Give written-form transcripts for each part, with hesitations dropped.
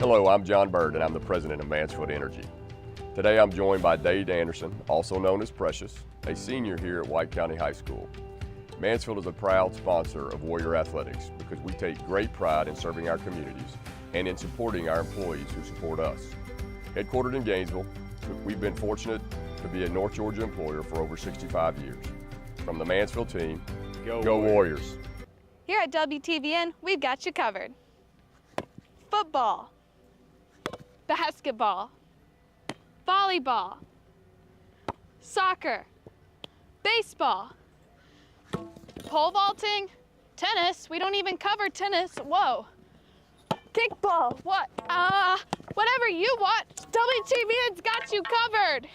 Hello, I'm John Bird, and I'm the president of Mansfield Energy. Today I'm joined by Dade Anderson, also known as Precious, a senior here at White County High School. Mansfield is a proud sponsor of Warrior Athletics because we take great pride in serving our communities and in supporting our employees who support us. Headquartered in Gainesville, we've been fortunate to be a North Georgia employer for over 65 years. From the Mansfield team, go Warriors! Here at WTVN, we've got you covered. Football, basketball, volleyball, soccer, baseball, pole vaulting, tennis. We don't even cover tennis. Whoa. Kickball. What? Whatever you want, WTVN's got you covered.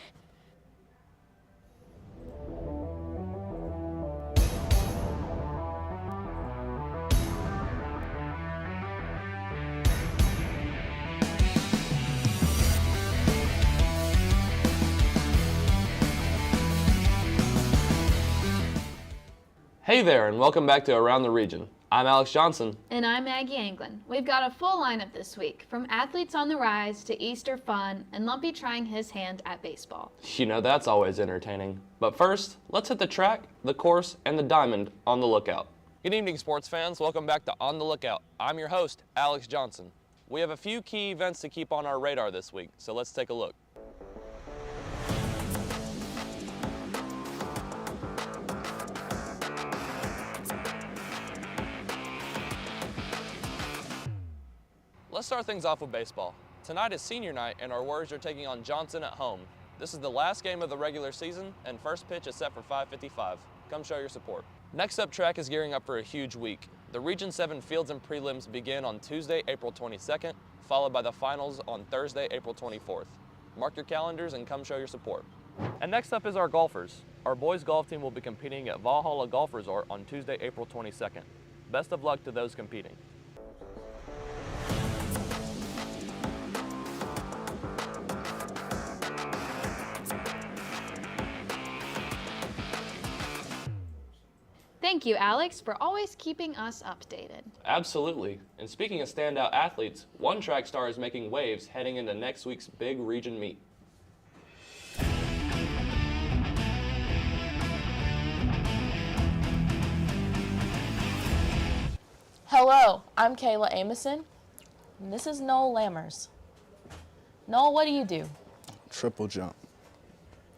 Hey there, and welcome back to Around the Region. I'm Alex Johnson. And I'm Maggie Anglin. We've got a full lineup this week, from athletes on the rise to Easter fun and Lumpy trying his hand at baseball. You know that's always entertaining. But first, let's hit the track, the course, and the diamond on the lookout. Good evening, sports fans. Welcome back to On the Lookout. I'm your host, Alex Johnson. We have a few key events to keep on our radar this week, so let's take a look. Let's start things off with baseball. Tonight is senior night and our Warriors are taking on Johnson at home. This is the last game of the regular season and first pitch is set for 5:55. Come show your support. Next up, track is gearing up for a huge week. The Region 7 fields and prelims begin on Tuesday, April 22nd, followed by the finals on Thursday, April 24th. Mark your calendars and come show your support. And next up is our golfers. Our boys golf team will be competing at Valhalla Golf Resort on Tuesday, April 22nd. Best of luck to those competing. Thank you, Alex, for always keeping us updated. Absolutely. And speaking of standout athletes, one track star is making waves heading into next week's big region meet. Hello, I'm Kayla Amison, and this is Noel Lammers. Noel, what do you do? Triple jump.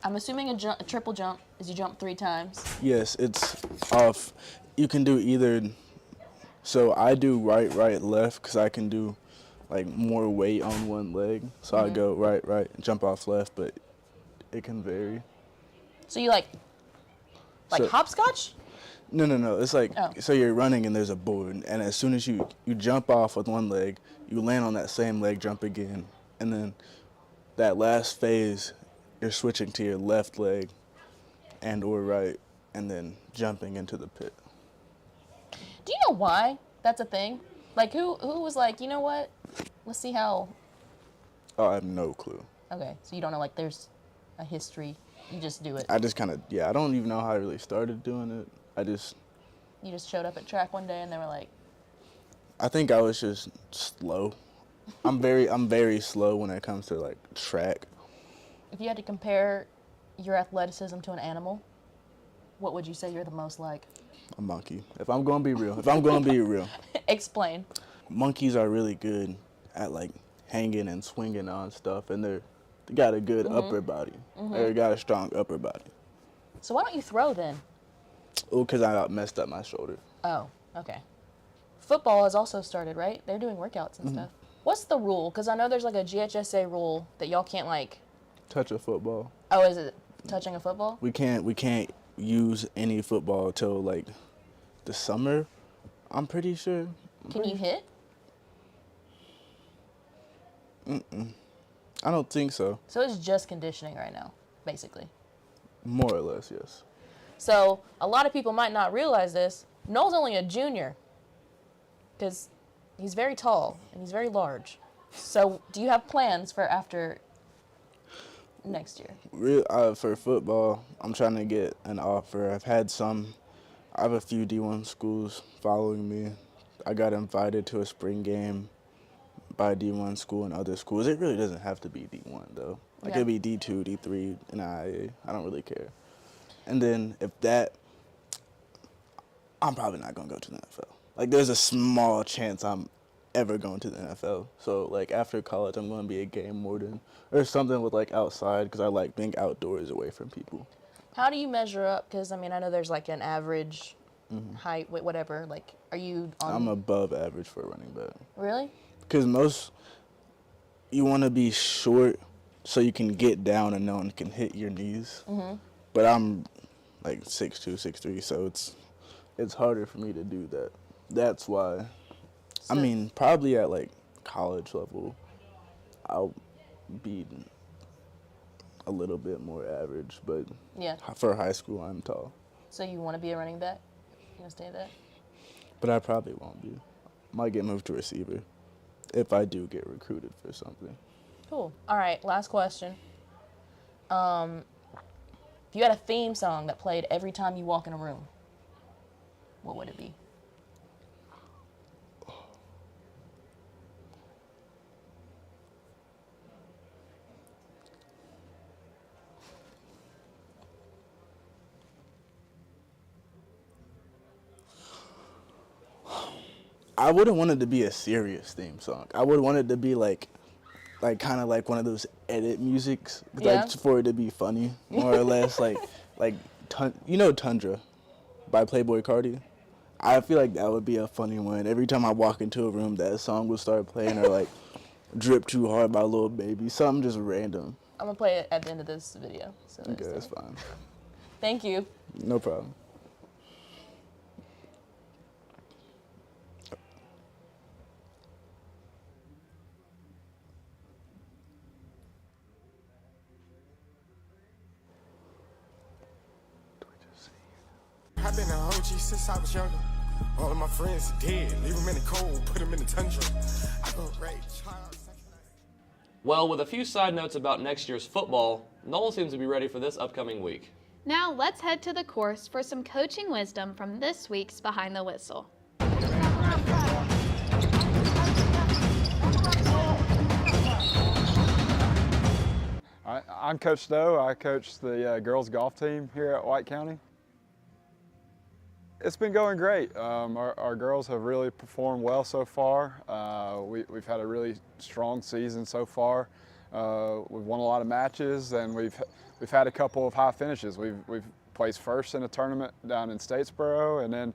I'm assuming a triple jump is you jump 3 times. Yes, it's off. You can do either. So I do right, left, because I can do like more weight on one leg. So I go right, jump off left, but it can vary. So you like So- hopscotch? No. It's like, Oh. so you're running and there's a board, and as soon as you jump off with one leg, you land on that same leg, jump again, and then that last phase, you're switching to your left leg and or right, and then jumping into the pit. Do you know why that's a thing? Like who was like, you know what? Let's see how. Oh, I have no clue. Okay, so you don't know, like there's a history. You just do it. I just kind of, I don't even know how I really started doing it. You just showed up at track one day and they were like, I think I was just slow. I'm very slow when it comes to like track. if you had to compare your athleticism to an animal, what would you say you're the most like? A monkey. If I'm gonna be real. Explain. Monkeys are really good at like hanging and swinging on stuff, and they got a good upper body. They got a strong upper body. So why don't you throw then? Oh, because I messed up my shoulder. Oh, okay. Football has also started, right? They're doing workouts and stuff. What's the rule? Because I know there's like a GHSA rule that y'all can't like. Touch a football. Oh, is it touching a football? We can't use any football till like the summer. I'm pretty sure. Can you hit? I don't think so. So it's just conditioning right now, basically. More or less, yes. So a lot of people might not realize this. Noel's only a junior because he's very tall and he's very large. So do you have plans for after next year? For football, I'm trying to get an offer. I have a few D1 schools following me. I got invited to a spring game by a D1 school and other schools. It really doesn't have to be D1 though. Like Yeah. it could be D2, D3, and IA. I don't really care. And then if that, I'm probably not gonna go to the NFL. Like there's a small chance I'm ever going to the NFL. So like after college, I'm gonna be a game warden or something with like outside because I like being outdoors away from people. How do you measure up? Because, I mean, I know there's like an average height, whatever. Like, are you on? I'm above average for a running back. Really? Because you want to be short so you can get down and no one can hit your knees. But I'm like 6'2", 6'3", so it's harder for me to do that. That's why. I mean, probably at like college level, I'll be a little bit more average, but Yeah. for high school, I'm tall. So you want to be a running back? You want to stay that? But I probably won't be. Might get moved to receiver if I do get recruited for something. Cool. All right, last question. If you had a theme song that played every time you walk in a room, what would it be? I wouldn't want it to be a serious theme song. I would want it to be like kind of like one of those edit musics, Yeah. like for it to be funny, more or less. Tundra by Playboi Carti. I feel like that would be a funny one. Every time I walk into a room, that song would start playing, or like Drip Too Hard by Lil Baby, something just random. I'm gonna play it at the end of this video. So Okay, that's fine. Thank you. No problem. I've been an OG since I was younger. All of my friends are dead. Leave them in the cold, put them in the tundra. I go right, child. Well, with a few side notes about next year's football, Nolan seems to be ready for this upcoming week. Now let's head to the course for some coaching wisdom from this week's Behind the Whistle. I'm Coach Stowe. I coach the girls golf team here at White County. It's been going great. Our girls have really performed well so far. We've had a really strong season so far. We've won a lot of matches, and we've had a couple of high finishes. We've placed first in a tournament down in Statesboro, and then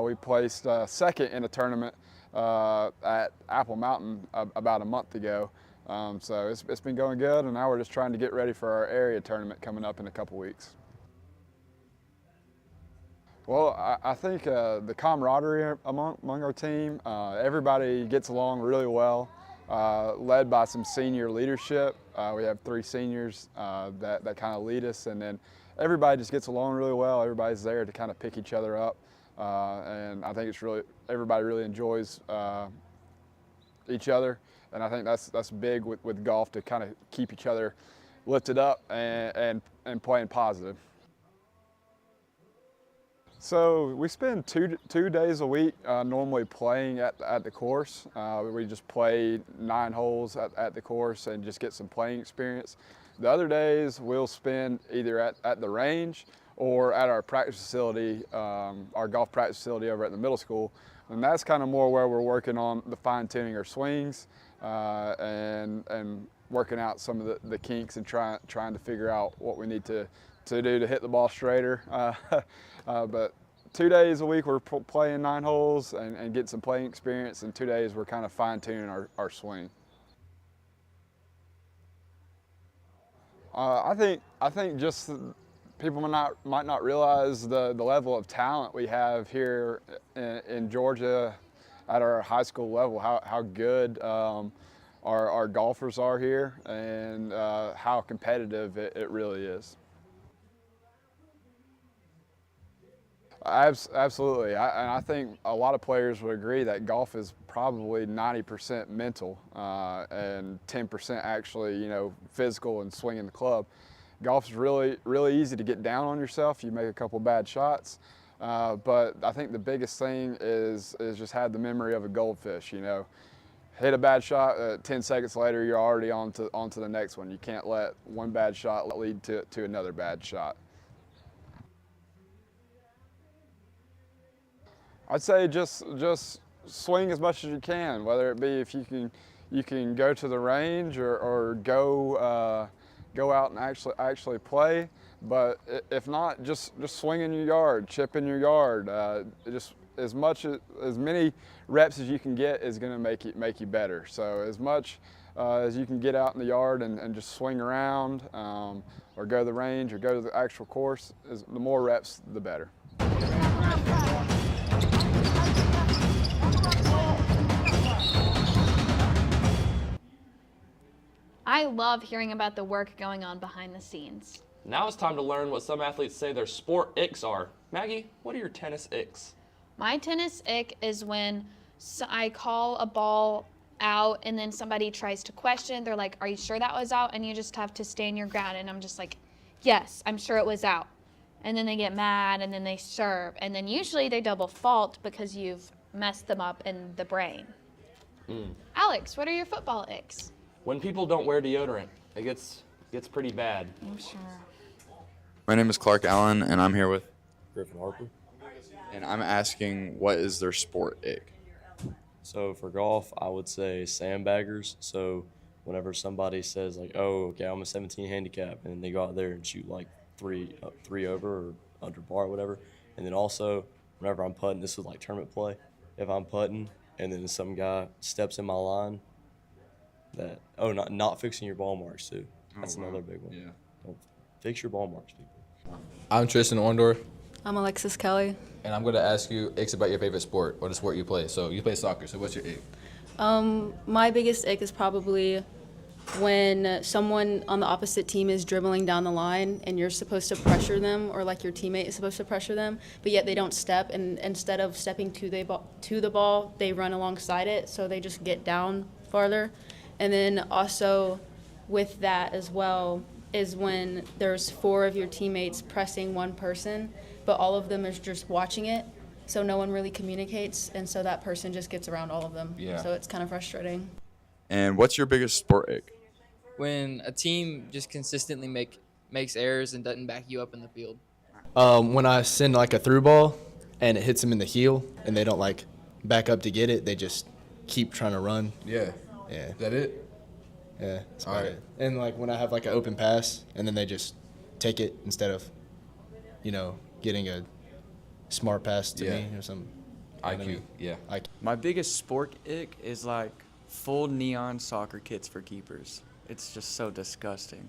we placed second in a tournament at Apple Mountain about a month ago. So it's been going good, and now we're just trying to get ready for our area tournament coming up in a couple weeks. Well, I think the camaraderie among our team, everybody gets along really well, led by some senior leadership. We have 3 seniors that kind of lead us, and then everybody just gets along really well. Everybody's there to kind of pick each other up, and I think everybody really enjoys each other, and I think that's big with golf, to kind of keep each other lifted up and playing positive. So we spend two days a week normally playing at the course. We just play 9 holes at the course and just get some playing experience. The other days we'll spend either at the range or at our practice facility, our golf practice facility over at the middle school. And that's kind of more where we're working on the fine tuning our swings and working out some of the kinks and trying to figure out what we need to do to hit the ball straighter. But 2 days a week we're playing 9 holes and getting some playing experience, and 2 days we're kind of fine tuning our swing. I think just people might not realize the level of talent we have here in Georgia at our high school level, how good our golfers are here, and how competitive it really is. Absolutely, and I think a lot of players would agree that golf is probably 90% mental and 10% actually, physical and swinging the club. Golf is really easy to get down on yourself. You make a couple bad shots, but I think the biggest thing is just have the memory of a goldfish. hit a bad shot, 10 seconds later you're already on to the next one. You can't let one bad shot lead to another bad shot. I'd say just swing as much as you can, whether it be if you can go to the range or go out and actually play. But if not, just swing in your yard, chip in your yard. Just as many reps as you can get is going to make you better. So as much as you can get out in the yard and just swing around, or go to the range or go to the actual course, the more reps, the better. I love hearing about the work going on behind the scenes. Now it's time to learn what some athletes say their sport icks are. Maggie, what are your tennis icks? My tennis ick is when I call a ball out and then somebody tries to question. They're like, are you sure that was out? And you just have to stand your ground. And I'm just like, yes, I'm sure it was out. And then they get mad and then they serve. And then usually they double fault because you've messed them up in the brain. Alex, what are your football icks? When people don't wear deodorant, it gets pretty bad. I'm sure. My name is Clark Allen, and I'm here with Griffin Harper. and I'm asking what is their sport ick? So for golf, I would say sandbaggers. So whenever somebody says like, "Oh, okay, I'm a 17 handicap," and they go out there and shoot like three over or under par or whatever, and then also whenever I'm putting, this is like tournament play. If I'm putting and then some guy steps in my line, not fixing your ball marks too. That's another big one. Yeah. Don't fix your ball marks, people. I'm Tristan Orndorff, I'm Alexis Kelly. and I'm going to ask you icks about your favorite sport or the sport you play. So you play soccer, so what's your ick? My biggest ick is probably when someone on the opposite team is dribbling down the line and you're supposed to pressure them, or like your teammate is supposed to pressure them, but yet they don't step, and instead of stepping to the ball, they run alongside it, so they just get down farther. And then also with that as well is when there's 4 of your teammates pressing one person, but all of them is just watching it, so no one really communicates, and so that person just gets around all of them. Yeah. So it's kind of frustrating. And what's your biggest sport ick? When a team just consistently makes errors and doesn't back you up in the field. When I send like a through ball and it hits them in the heel and they don't like back up to get it, they just keep trying to run. Yeah. Yeah. Is that it? Yeah, that's All about right. it. And like when I have like an open pass and then they just take it instead of, getting a smart pass to me or something. IQ. Yeah. My biggest sport ick is like full neon soccer kits for keepers. It's just so disgusting.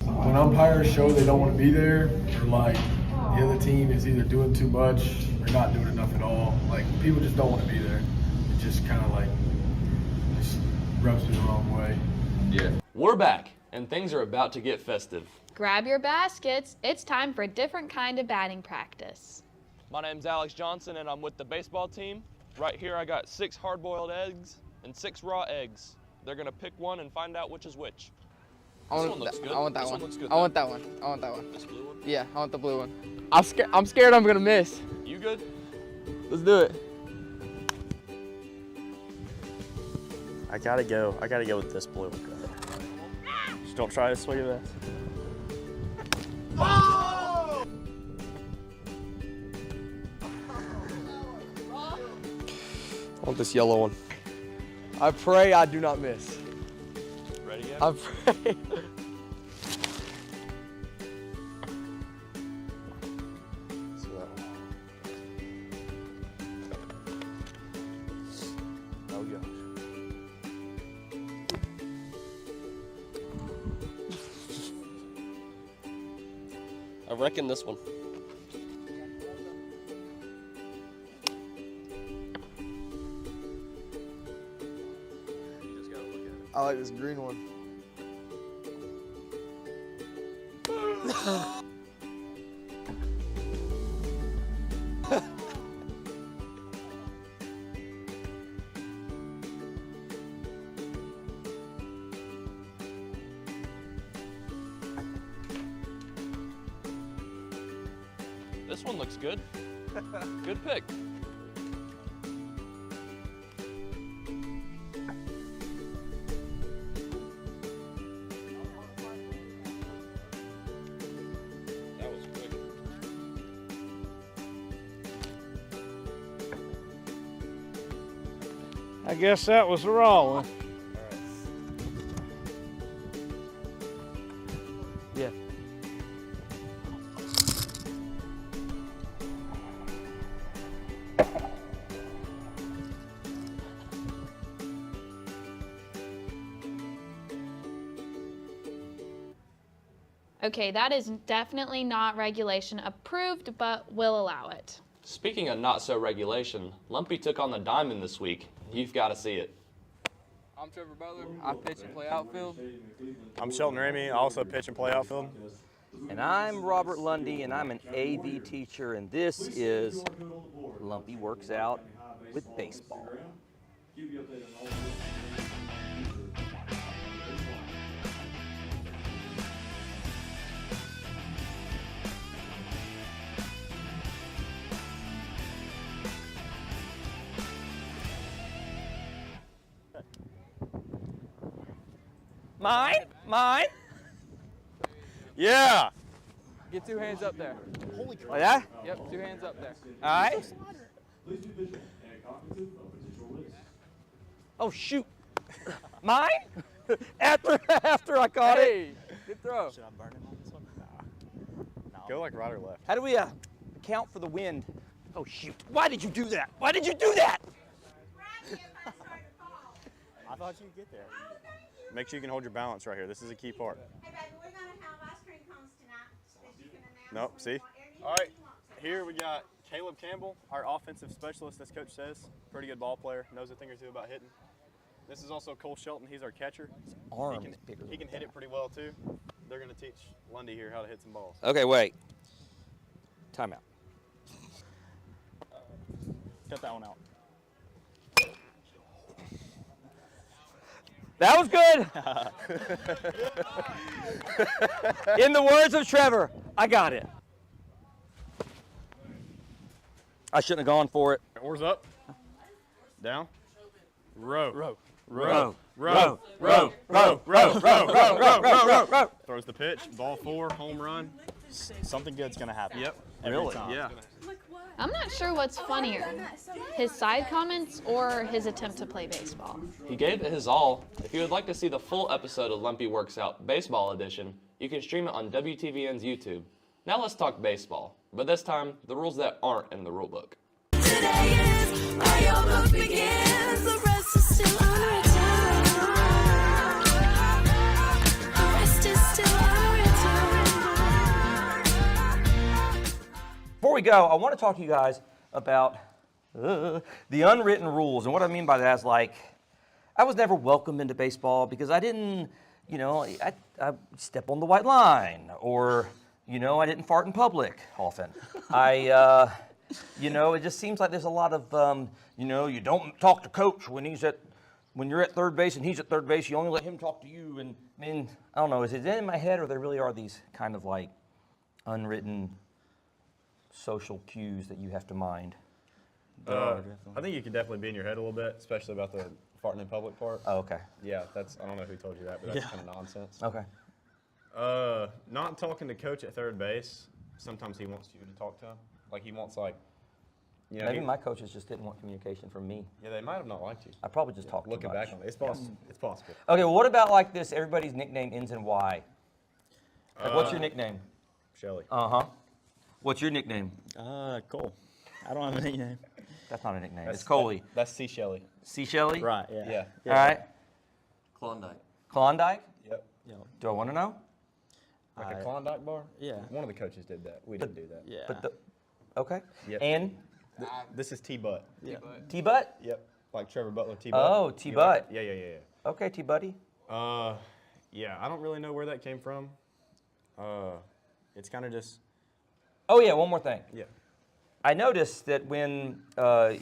When umpires show they don't want to be there, or like the other team is either doing too much or not doing enough at all, like people just don't want to be there. It just kind of like just rubs me the wrong way. Yeah. We're back, and things are about to get festive. Grab your baskets. It's time for a different kind of batting practice. My name's Alex Johnson, and I'm with the baseball team. Right here, I got 6 hard-boiled eggs and 6 raw eggs. They're gonna pick one and find out which is which. This one looks good. I want that This one. looks good, I want though. that one. I want that one. This blue one? Yeah, I want the blue one. I'm scared I'm gonna miss. You good? Let's do it. I gotta go with this blue one. Just don't try to swing at that. I want this yellow one. I pray I do not miss. Ready yet? I pray. Oh gosh. I reckon this one. I like this green one. This one looks good. Good pick. I guess that was the wrong one. Yeah. Okay, that is definitely not regulation approved, but we'll allow it. Speaking of not so regulation, Lumpy took on the Diamond this week. You've got to see it. I'm Trevor Butler. I pitch and play outfield. I'm Shelton Ramey. I also pitch and play outfield. And I'm Robert Lundy, and I'm an AV teacher, and this is Lumpy Works Out with Baseball. Mine. Yeah. Get 2 hands up there. Holy crap. Oh, yeah? Yep, 2 hands up there. All right. Oh, shoot. Mine? after I caught it? Hey, good throw. Should I burn him on this one? Nah. Go like right or left. How do we account for the wind? Oh, shoot. Why did you do that? Why did you do that? I thought you'd get there. Make sure you can hold your balance right here. This is a key part. Hey, baby, we're going to have ice cream cones tonight that you can announce. Nope, see? All right, here we got Caleb Campbell, our offensive specialist, as Coach says. Pretty good ball player, knows a thing or two about hitting. This is also Cole Shelton. He's our catcher. Arm is bigger. He can hit it pretty well, too. They're going to teach Lundy here how to hit some balls. Okay, wait. Time out. Cut that one out. That was good. In the words of Trevor, I got it. I shouldn't have gone for it. Oars up. Down. Row. Row. Row. Row. Row. Row. Row. Row. Throws the pitch. Ball 4. Home run. Something good's going to happen. Yep. Really? Yeah. I'm not sure what's funnier, his side comments or his attempt to play baseball. He gave it his all. If you would like to see the full episode of Lumpy Works Out Baseball Edition, you can stream it on WTVN's YouTube. Now let's talk baseball, but this time, the rules that aren't in the rule book. Today is where your book begins. The rest is still unwritten. The rest is still unwritten. Before we go, I want to talk to you guys about the unwritten rules. And what I mean by that is, like, I was never welcomed into baseball because I didn't, I step on the white line, or, I didn't fart in public often. It just seems like there's a lot of, you don't talk to coach when you're at third base and he's at third base. You only let him talk to you. And I mean, I don't know, is it in my head, or there really are these kind of like unwritten social cues that you have to mind? I think you can definitely be in your head a little bit, especially about the farting in public part. Oh, okay. Yeah, I don't know who told you that, but that's kind of nonsense. Okay. Not talking to coach at third base. Sometimes he wants you to talk to him. Like he wants maybe my coaches just didn't want communication from me. Yeah, they might have not liked you. I probably just talked too Looking much. back on it, it's possible. It's possible. Okay, well, what about like this? Everybody's nickname ends in Y. Like, what's your nickname? Shelly. Uh-huh. What's your nickname? Cole. I don't have a nickname. That's not a nickname. It's Coley. That's C. Shelley. C. Shelley? Right, yeah. All right. Klondike. Klondike? Yep. Do I want to know? Like a Klondike bar? Yeah. One of the coaches did that. We didn't do that. Yeah. But okay. Yep. And? This is T-Butt. Yeah. T-Butt? Yep. Like Trevor Butler, T-Butt. Oh, T-Butt. Yeah. Okay, T-Buddy. Yeah, I don't really know where that came from. It's kind of just... Oh, yeah, one more thing. Yeah. I noticed that when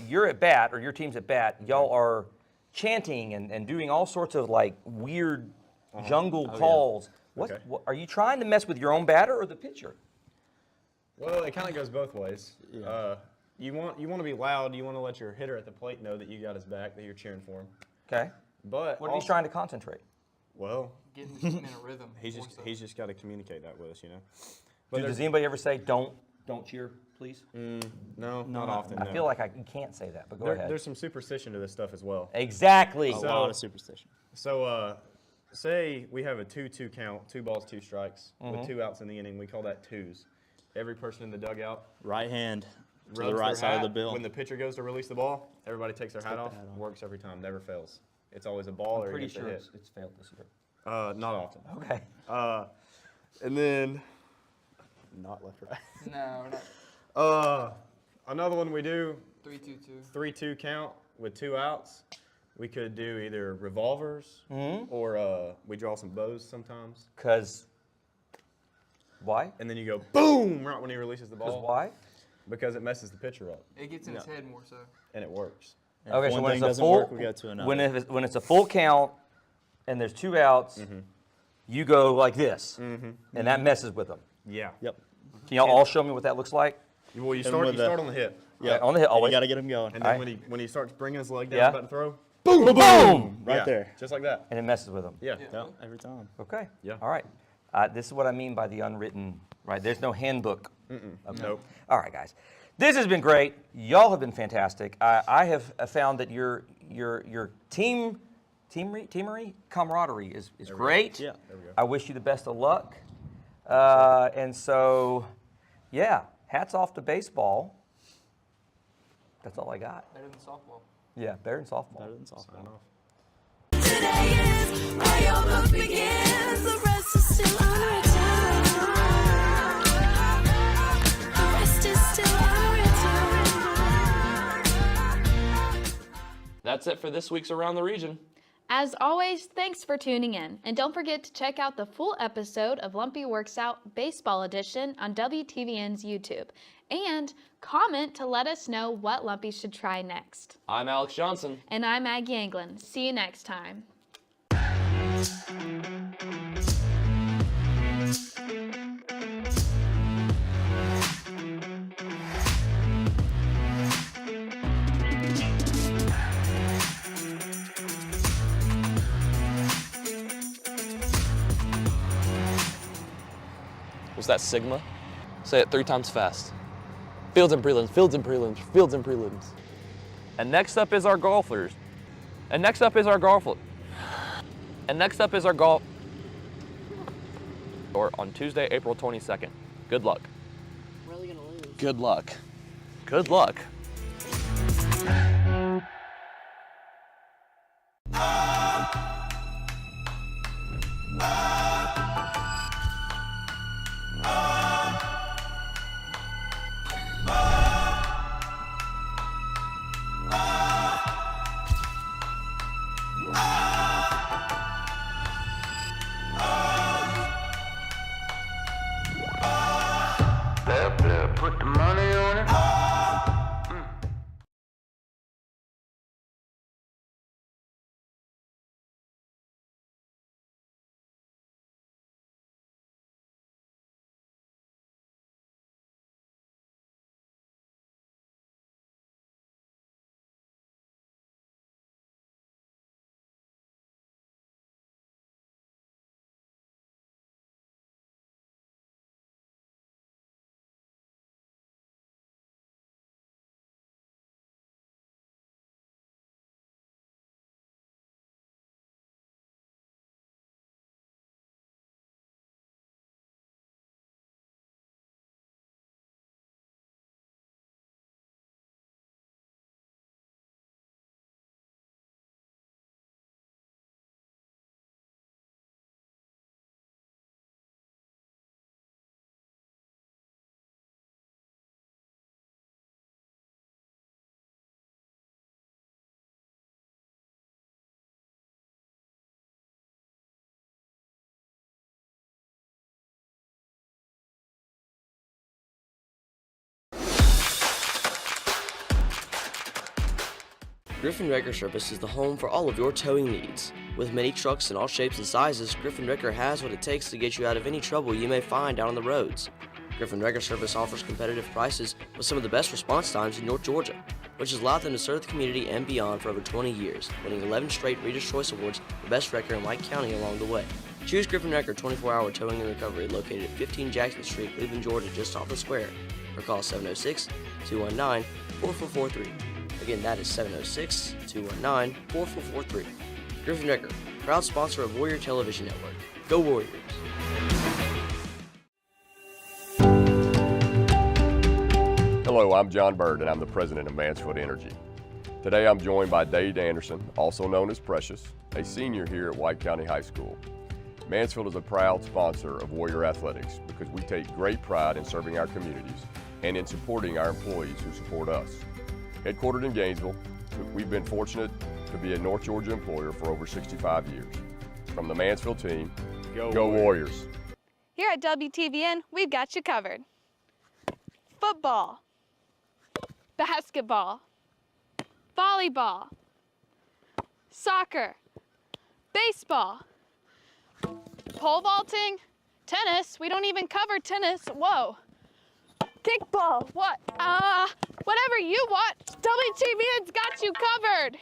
you're at bat, or your team's at bat, y'all are chanting and doing all sorts of like weird jungle calls. Yeah. Okay. What are you trying to mess with your own batter or the pitcher? Well, it kind of goes both ways. Yeah. You want to be loud. You want to let your hitter at the plate know that you got his back, that you're cheering for him. Okay. But what are you trying to concentrate? Well, Getting in a rhythm. he's just got to communicate that with us, Does anybody ever say don't don't cheer, please? No, not often. I no. feel like you can't say that, but go ahead. There's some superstition to this stuff as well. Exactly. A lot of superstition. So, say we have a 2-2 count, 2 balls, 2 strikes, with 2 outs in the inning. We call that twos. Every person in the dugout, Right hand to rubs the right their side of the hat. bill. When When the pitcher goes to release the ball, everybody takes their hat off. Works every time, never fails. It's always a ball I'm or pretty against a sure hit. it's failed this year. Not often. Okay. And then, not left, right. No, we're not. Another one we do, 3-2-2. 3-2 count with 2 outs. We could do either revolvers or we draw some bows sometimes. Because why? And then you go boom right when he releases the ball. Because why? Because it messes the pitcher up. It gets in his head more so. And it works. And Okay, if so one when thing it's a doesn't full, work, we go to another. when it's a full count and there's 2 outs, you go like this, and that messes with them. Yeah. Yep. Can y'all all show me what that looks like? Well, you start on the hit. Yeah, on the hit always. You got to get him going. And then Alright. when he starts bringing his leg down, Yeah. about to throw, Boom, boom, boom, yeah, right there, just like that. and it messes with them. Yeah. Every time. Okay. Yeah. All right. This is what I mean by the unwritten. Right. There's no handbook. Okay. Nope. All right, guys. This has been great. Y'all have been fantastic. I have found that your teamery camaraderie is great. Yeah. There we go. I wish you the best of luck. And so, yeah, hats off to baseball. That's all I got. Better than softball. Yeah, better than softball. Better than softball. Today is where your book begins. The rest is still unwritten. The rest is still unwritten. That's it for this week's Around the Region. As always, thanks for tuning in. And don't forget to check out the full episode of Lumpy Works Out Baseball Edition on WTVN's YouTube. And comment to let us know what Lumpy should try next. I'm Alex Johnson. And I'm Maggie Anglin. See you next time. Was that Sigma? Say it 3 times fast. Fields and prelims, fields and prelims, fields and prelims. And next up is our golfers. And next up is our golf. And next up is our golf. Or on Tuesday, April 22nd. Good luck. We're really gonna lose. Good luck. Good luck. Put the money on it. Griffin Wrecker Service is the home for all of your towing needs. With many trucks in all shapes and sizes, Griffin Wrecker has what it takes to get you out of any trouble you may find out on the roads. Griffin Wrecker Service offers competitive prices with some of the best response times in North Georgia. which has allowed them to serve the community and beyond for over 20 years, winning 11 straight Reader's Choice Awards for Best Wrecker in White County along the way. Choose Griffin Wrecker 24-hour towing and recovery located at 15 Jackson Street, Cleveland, Georgia, just off the square, or call 706-219-4443. Again, that is 706-219-4443. Griffin Wrecker, proud sponsor of Warrior Television Network. Go Warriors! Hello, I'm John Bird, and I'm the president of Mansfield Energy. Today I'm joined by Dade Anderson, also known as Precious, a senior here at White County High School. Mansfield is a proud sponsor of Warrior Athletics because we take great pride in serving our communities and in supporting our employees who support us. Headquartered in Gainesville, we've been fortunate to be a North Georgia employer for over 65 years. From the Mansfield team, go Warriors! Here at WTVN, we've got you covered. Football, basketball, volleyball, soccer, baseball, pole vaulting, tennis. We don't even cover tennis. Whoa. Kickball. What? Whatever you want, WTVN's got you covered.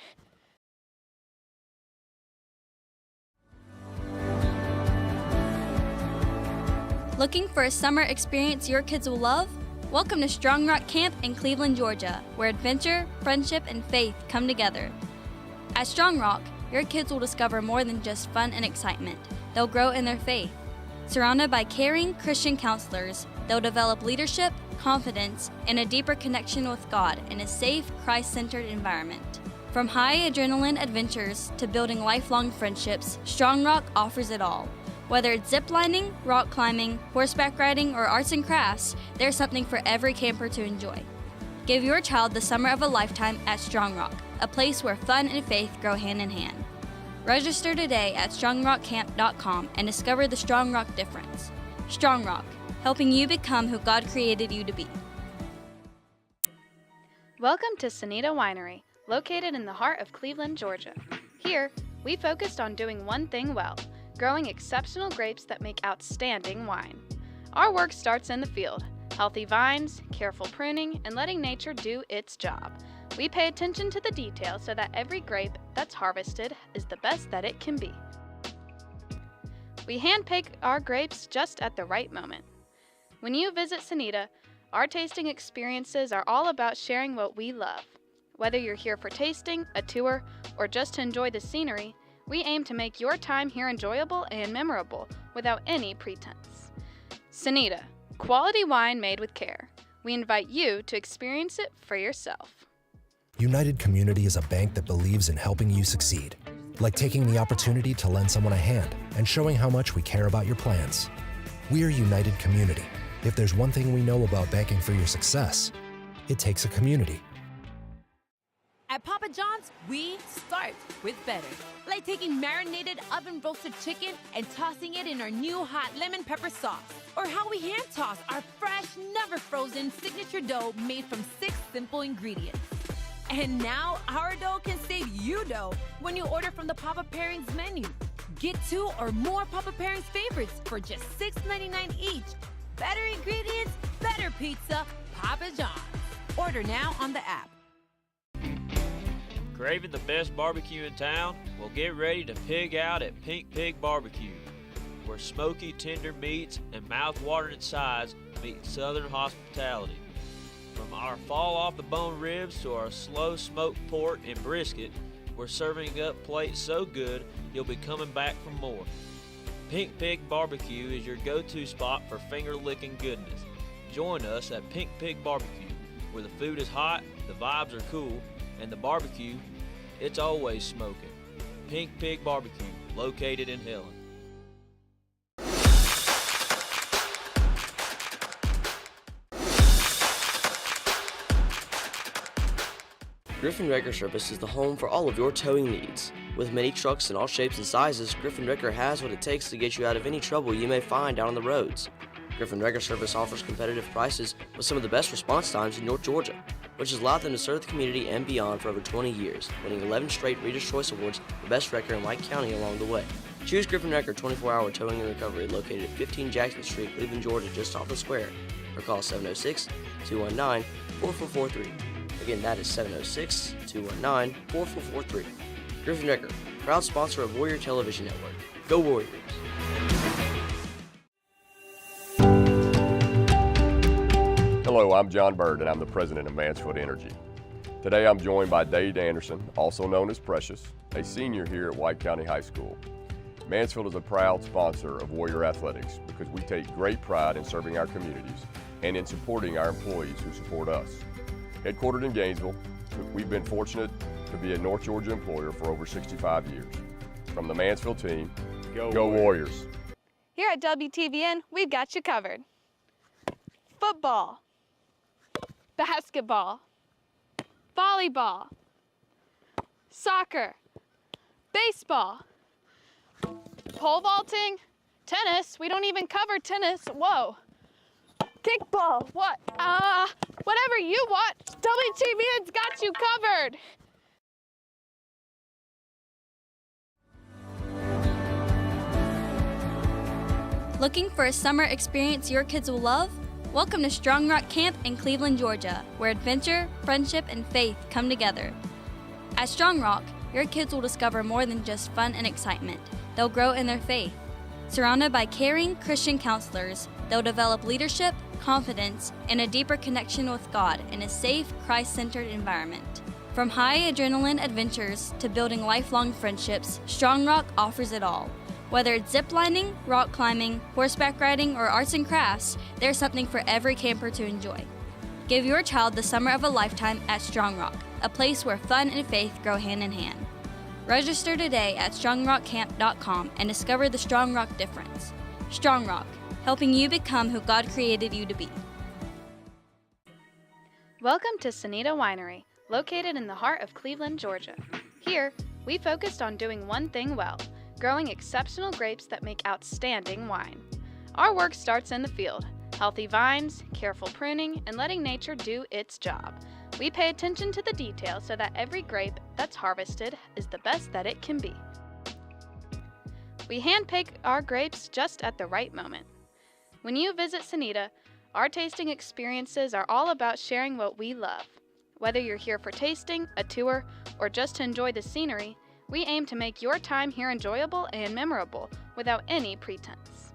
Looking for a summer experience your kids will love? Welcome to Strong Rock Camp in Cleveland, Georgia, where adventure, friendship, and faith come together. At Strong Rock, your kids will discover more than just fun and excitement. They'll grow in their faith. Surrounded by caring Christian counselors, they'll develop leadership, confidence, and a deeper connection with God in a safe, Christ-centered environment. From high adrenaline adventures to building lifelong friendships, Strong Rock offers it all. Whether it's ziplining, rock climbing, horseback riding, or arts and crafts, there's something for every camper to enjoy. Give your child the summer of a lifetime at Strong Rock, a place where fun and faith grow hand in hand. Register today at strongrockcamp.com and discover the Strong Rock difference. Strong Rock, helping you become who God created you to be. Welcome to Sonita Winery, located in the heart of Cleveland, Georgia. Here, we focused on doing one thing well, growing exceptional grapes that make outstanding wine. Our work starts in the field, healthy vines, careful pruning, and letting nature do its job. We pay attention to the details so that every grape that's harvested is the best that it can be. We handpick our grapes just at the right moment. When you visit Sonita, our tasting experiences are all about sharing what we love. Whether you're here for tasting, a tour, or just to enjoy the scenery, we aim to make your time here enjoyable and memorable without any pretense. Sonita, quality wine made with care. We invite you to experience it for yourself. United Community is a bank that believes in helping you succeed, like taking the opportunity to lend someone a hand and showing how much we care about your plans. We're United Community. If there's one thing we know about banking for your success, it takes a community. At Papa John's, we start with better. Like taking marinated oven-roasted chicken and tossing it in our new hot lemon pepper sauce. Or how we hand-toss our fresh, never-frozen signature dough made from 6 simple ingredients. And now, our dough can save you dough when you order from the Papa Pairings menu. Get 2 or more Papa Pairings favorites for just $6.99 each. Better ingredients, better pizza, Papa John's. Order now on the app. Craving the best barbecue in town? Well, get ready to pig out at Pink Pig Barbecue, where smoky, tender meats and mouth-watering sides meet Southern hospitality. From our fall-off-the-bone ribs to our slow-smoked pork and brisket, we're serving up plates so good you'll be coming back for more. Pink Pig Barbecue is your go-to spot for finger-licking goodness. Join us at Pink Pig Barbecue, where the food is hot, the vibes are cool, and the barbecue, it's always smoking. Pink Pig Barbecue, located in Helen. Griffin Wrecker Service is the home for all of your towing needs. With many trucks in all shapes and sizes, Griffin Wrecker has what it takes to get you out of any trouble you may find out on the roads. Griffin Wrecker Service offers competitive prices with some of the best response times in North Georgia, which has allowed them to serve the community and beyond for over 20 years, winning 11 straight Reader's Choice Awards for Best Wrecker in White County along the way. Choose Griffin Wrecker 24-hour towing and recovery located at 15 Jackson Street, Cleveland, Georgia, just off the square, or call 706-219-4443. Again, that is 706-219-4443. Griffin Wrecker, proud sponsor of Warrior Television Network. Go Warriors! Hello, I'm John Bird, and I'm the president of Mansfield Energy. Today I'm joined by Dade Anderson, also known as Precious, a senior here at White County High School. Mansfield is a proud sponsor of Warrior Athletics because we take great pride in serving our communities and in supporting our employees who support us. Headquartered in Gainesville, we've been fortunate to be a North Georgia employer for over 65 years. From the Mansfield team, go Warriors! Here at WTVN, we've got you covered. Football, basketball, volleyball, soccer, baseball, pole vaulting, tennis. We don't even cover tennis. Whoa. Kickball. What? Whatever you want, WTVN's got you covered. Looking for a summer experience your kids will love? Welcome to Strong Rock Camp in Cleveland, Georgia, where adventure, friendship, and faith come together. At Strong Rock, your kids will discover more than just fun and excitement. They'll grow in their faith. Surrounded by caring Christian counselors, they'll develop leadership, confidence, and a deeper connection with God in a safe, Christ-centered environment. From high adrenaline adventures to building lifelong friendships, Strong Rock offers it all. Whether it's ziplining, rock climbing, horseback riding, or arts and crafts, there's something for every camper to enjoy. Give your child the summer of a lifetime at Strong Rock, a place where fun and faith grow hand in hand. Register today at strongrockcamp.com and discover the Strong Rock difference. Strong Rock, helping you become who God created you to be. Welcome to Sonita Winery, located in the heart of Cleveland, Georgia. Here, we focused on doing one thing well, growing exceptional grapes that make outstanding wine. Our work starts in the field. Healthy vines, careful pruning, and letting nature do its job. We pay attention to the details so that every grape that's harvested is the best that it can be. We handpick our grapes just at the right moment. When you visit Sonita, our tasting experiences are all about sharing what we love. Whether you're here for tasting, a tour, or just to enjoy the scenery, we aim to make your time here enjoyable and memorable without any pretense.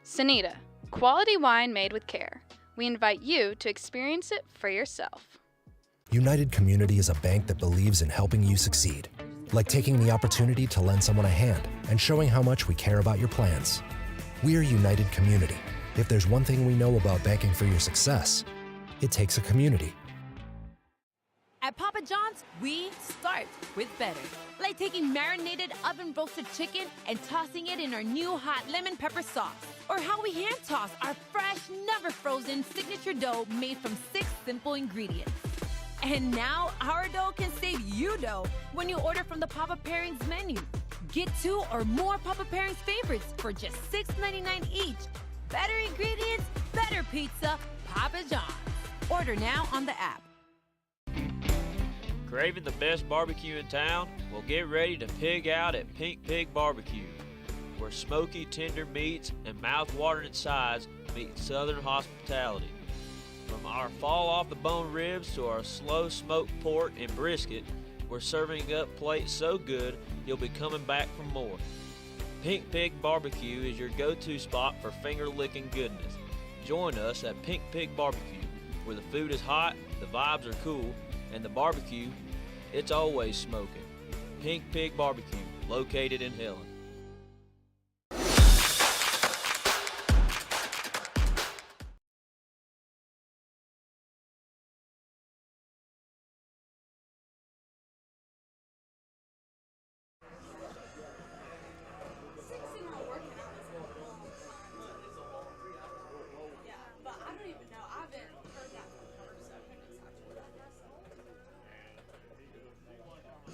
Sonita, quality wine made with care. We invite you to experience it for yourself. United Community is a bank that believes in helping you succeed, like taking the opportunity to lend someone a hand and showing how much we care about your plans. We are United Community. If there's one thing we know about banking for your success, it takes a community. At Papa John's, we start with better. Like taking marinated oven-roasted chicken and tossing it in our new hot lemon pepper sauce. Or how we hand-toss our fresh, never-frozen signature dough made from 6 simple ingredients. And now, our dough can save you dough when you order from the Papa Pairings menu. Get 2 or more Papa Pairings favorites for just $6.99 each. Better ingredients, better pizza, Papa John's. Order now on the app. Craving the best barbecue in town? Well, get ready to pig out at Pink Pig Barbecue, where smoky, tender meats and mouth-watering sides meet Southern hospitality. From our fall-off-the-bone ribs to our slow-smoked pork and brisket, we're serving up plates so good you'll be coming back for more. Pink Pig Barbecue is your go-to spot for finger-licking goodness. Join us at Pink Pig Barbecue, where the food is hot, the vibes are cool, and the barbecue, it's always smoking. Pink Pig Barbecue, located in Helen.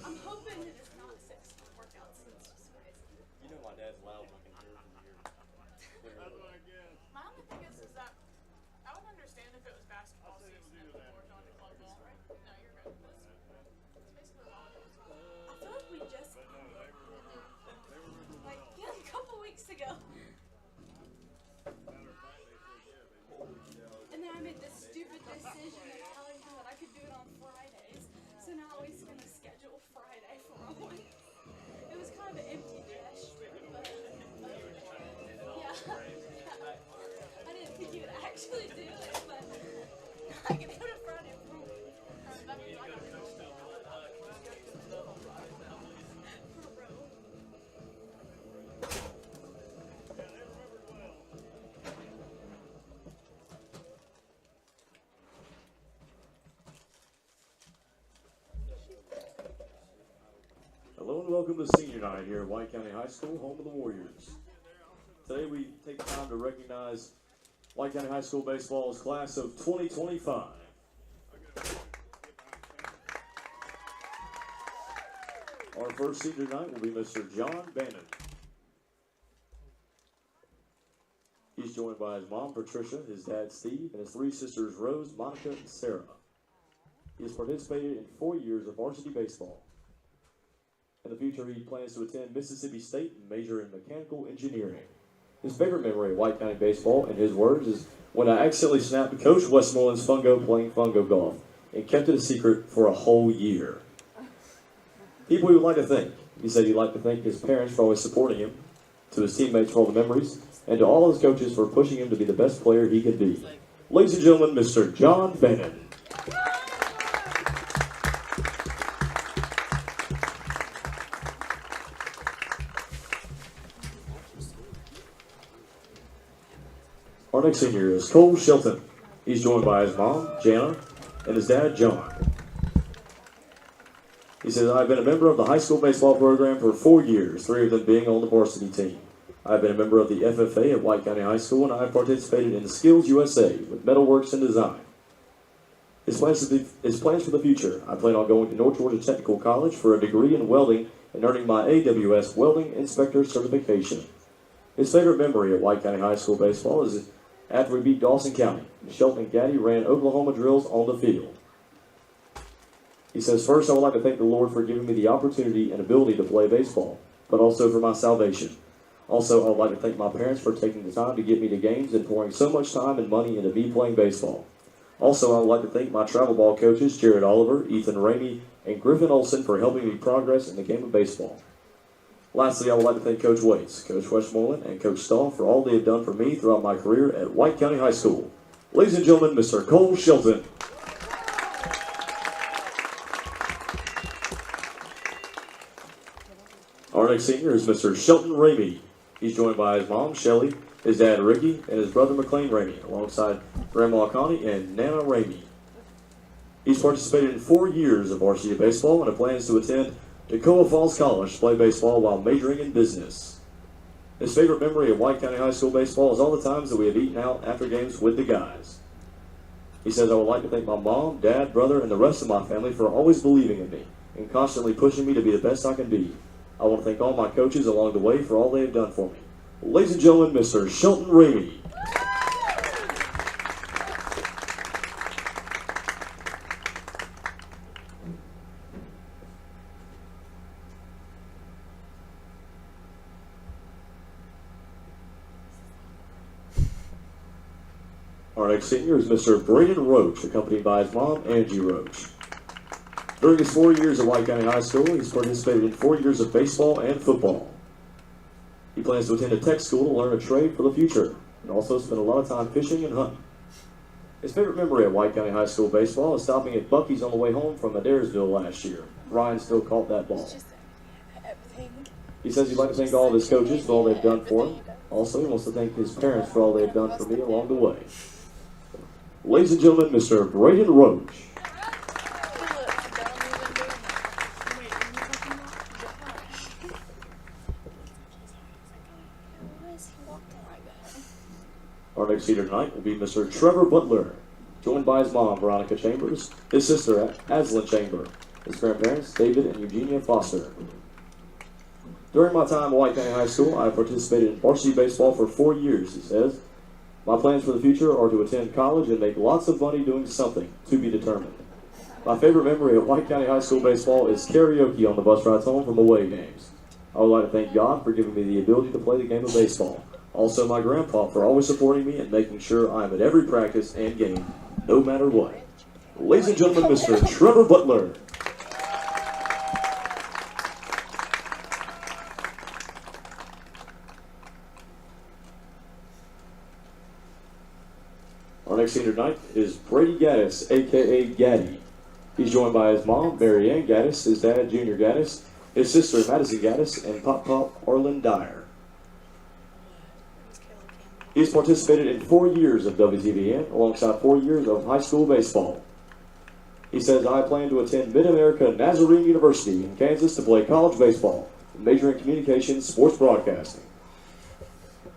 I'm hoping that it's not 6 workouts. It's just crazy. You know my dad's loud looking here from here. That's what I guess. My only thing is that I would understand if it was basketball season and before going to club ball, right? No, you're good. It's basically volleyball. I feel like we just like a couple weeks ago. And then I made this stupid decision of telling him that I could do it on Friday. I didn't think you would actually do it, but I can put it in front of you. Hello and welcome to Senior Night here at White County High School, home of the Warriors. Today we take time to recognize White County High School Baseball's class of 2025. Our first senior tonight will be Mr. John Bannon. He's joined by his mom, Patricia, his dad, Steve, and his three sisters, Rose, Monica, and Sarah. He has participated in 4 years of varsity baseball. In the future, he plans to attend Mississippi State and major in mechanical engineering. His favorite memory of White County baseball, in his words, is when I accidentally snapped Coach Westmoreland's fungo playing fungo golf and kept it a secret for a whole year. People he would like to thank. He said he'd like to thank his parents for always supporting him, to his teammates for all the memories, and to all his coaches for pushing him to be the best player he could be. Ladies and gentlemen, Mr. John Bannon. Our next senior is Cole Shelton. He's joined by his mom, Jana, and his dad, John. He says, I've been a member of the high school baseball program for 4 years, 3 of them being on the varsity team. I've been a member of the FFA at White County High School, and I've participated in the Skills USA with Metalworks and Design. His plans for the future, I plan on going to North Georgia Technical College for a degree in welding and earning my AWS Welding Inspector certification. His favorite memory at White County High School baseball is after we beat Dawson County. Shelton and Gaddy ran Oklahoma drills on the field. He says, first, I would like to thank the Lord for giving me the opportunity and ability to play baseball, but also for my salvation. Also, I would like to thank my parents for taking the time to get me to games and pouring so much time and money into me playing baseball. Also, I would like to thank my travel ball coaches, Jared Oliver, Ethan Ramey, and Griffin Olson for helping me progress in the game of baseball. Lastly, I would like to thank Coach Waits, Coach Westmoreland, and Coach Stahl for all they have done for me throughout my career at White County High School. Ladies and gentlemen, Mr. Cole Shelton. Our next senior is Mr. Shelton Ramey. He's joined by his mom, Shelly, his dad, Ricky, and his brother, McLean Ramey, alongside Grandma Connie and Nana Ramey. He's participated in 4 years of varsity baseball and plans to attend Toccoa Falls College to play baseball while majoring in business. His favorite memory of White County High School baseball is all the times that we have eaten out after games with the guys. He says, I would like to thank my mom, dad, brother, and the rest of my family for always believing in me and constantly pushing me to be the best I can be. I want to thank all my coaches along the way for all they have done for me. Ladies and gentlemen, Mr. Shelton Ramey. Our next senior is Mr. Braden Roach, accompanied by his mom, Angie Roach. During his 4 years at White County High School, he's participated in 4 years of baseball and football. He plans to attend a tech school to learn a trade for the future, and also spend a lot of time fishing and hunting. His favorite memory at White County High School baseball is stopping at Buc-ee's on the way home from Adairsville last year. Ryan still caught that ball. He says he'd like to thank all of his coaches for all they've done for him. Also, he wants to thank his parents for all they've done for me along the way. Ladies and gentlemen, Mr. Braden Roach. Our next senior tonight will be Mr. Trevor Butler, joined by his mom, Veronica Chambers, his sister, Aslan Chamber, his grandparents, David and Eugenia Foster. During my time at White County High School, I participated in varsity baseball for 4 years, he says. My plans for the future are to attend college and make lots of money doing something, to be determined. My favorite memory of White County High School baseball is karaoke on the bus rides home from away games. I would like to thank God for giving me the ability to play the game of baseball. Also, my grandpa for always supporting me and making sure I am at every practice and game, no matter what. Ladies and gentlemen, Mr. Trevor Butler. Our next senior tonight is Brady Gaddis, a.k.a. Gaddy. He's joined by his mom, Mary Ann Gaddis, his dad, Junior Gaddis, his sister, Madison Gaddis, and Pop Arlen Dyer. He's participated in 4 years of WTVN alongside 4 years of high school baseball. He says, I plan to attend Mid-America Nazarene University in Kansas to play college baseball, majoring in communications, sports broadcasting.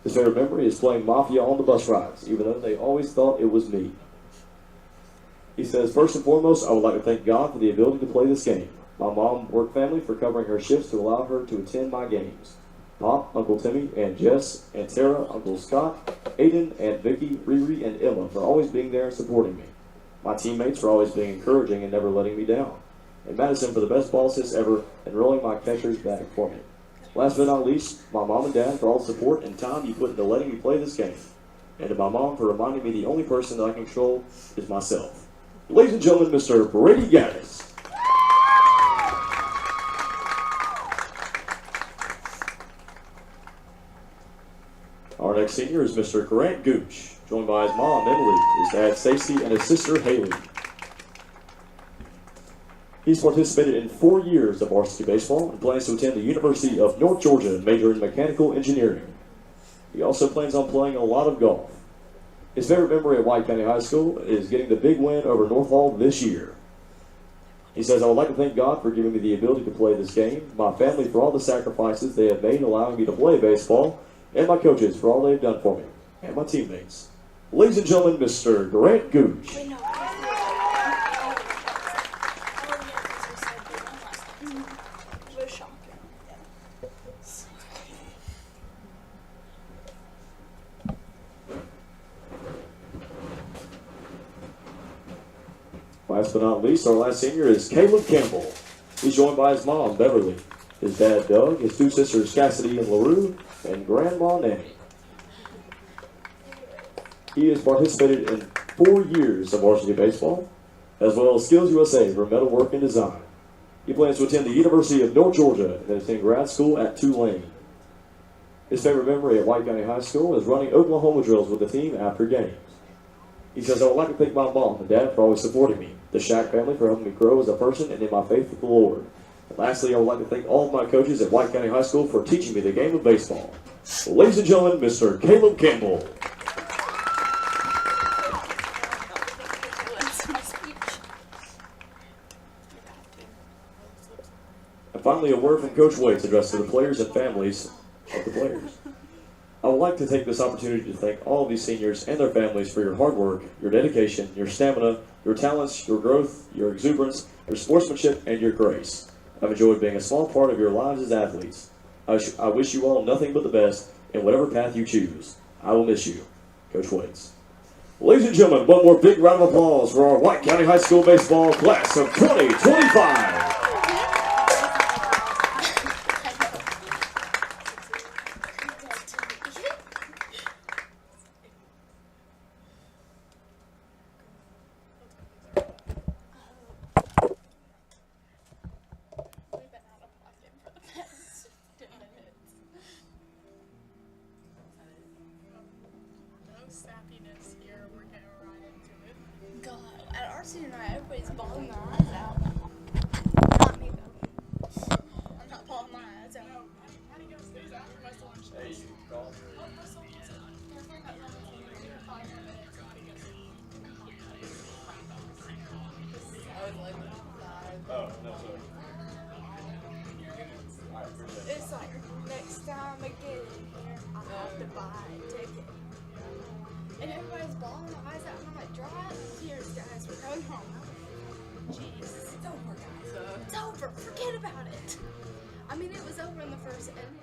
His favorite memory is playing Mafia on the bus rides, even though they always thought it was me. He says, first and foremost, I would like to thank God for the ability to play this game. My mom, work family, for covering her shifts to allow her to attend my games. Pop, Uncle Timmy, and Jess, and Tara, Uncle Scott, Aiden, and Vicky, Riri, and Emma for always being there and supporting me. My teammates for always being encouraging and never letting me down. And Madison for the best ball assist ever and rolling my catcher's bag for me. Last but not least, my mom and dad for all the support and time you put into letting me play this game. And to my mom for reminding me the only person that I can control is myself. Ladies and gentlemen, Mr. Brady Gaddis. Our next senior is Mr. Grant Gooch, joined by his mom, Emily, his dad, Stacy, and his sister, Haley. He's participated in 4 years of varsity baseball and plans to attend the University of North Georgia and major in mechanical engineering. He also plans on playing a lot of golf. His favorite memory at White County High School is getting the big win over North Hall this year. He says, I would like to thank God for giving me the ability to play this game, my family for all the sacrifices they have made allowing me to play baseball, and my coaches for all they've done for me, and my teammates. Ladies and gentlemen, Mr. Grant Gooch. Last but not least, our last senior is Caleb Campbell. He's joined by his mom, Beverly, his dad, Doug, his 2 sisters, Cassidy and LaRue, and Grandma Nanny. He has participated in 4 years of varsity baseball, as well as Skills USA for metalwork and design. He plans to attend the University of North Georgia and then attend grad school at Tulane. His favorite memory at White County High School is running Oklahoma drills with the team after games. He says, I would like to thank my mom and dad for always supporting me, the Shack family for helping me grow as a person and in my faith with the Lord. And lastly, I would like to thank all of my coaches at White County High School for teaching me the game of baseball. Ladies and gentlemen, Mr. Caleb Campbell. And finally, a word from Coach Waits addressed to the players and families of the players. I would like to take this opportunity to thank all of these seniors and their families for your hard work, your dedication, your stamina, your talents, your growth, your exuberance, your sportsmanship, and your grace. I've enjoyed being a small part of your lives as athletes. I wish you all nothing but the best in whatever path you choose. I will miss you. Coach Waits. Ladies and gentlemen, one more big round of applause for our White County High School baseball class of 2025. Sappiness here, we're getting right into it. God, at our senior night, everybody's bawling their eyes out. Not me, though. I'm not bawling my eyes out. No, how do you guys do that after my lunch? Hey, you call. Oh, no, sorry. It's like, next time I get in here, I have to buy a ticket. And everybody's bawling their eyes out, and I'm like, dry up the tears, guys, we're going home. Jeez, it's over, guys. It's over, forget about it. I mean, it was over in the first inning.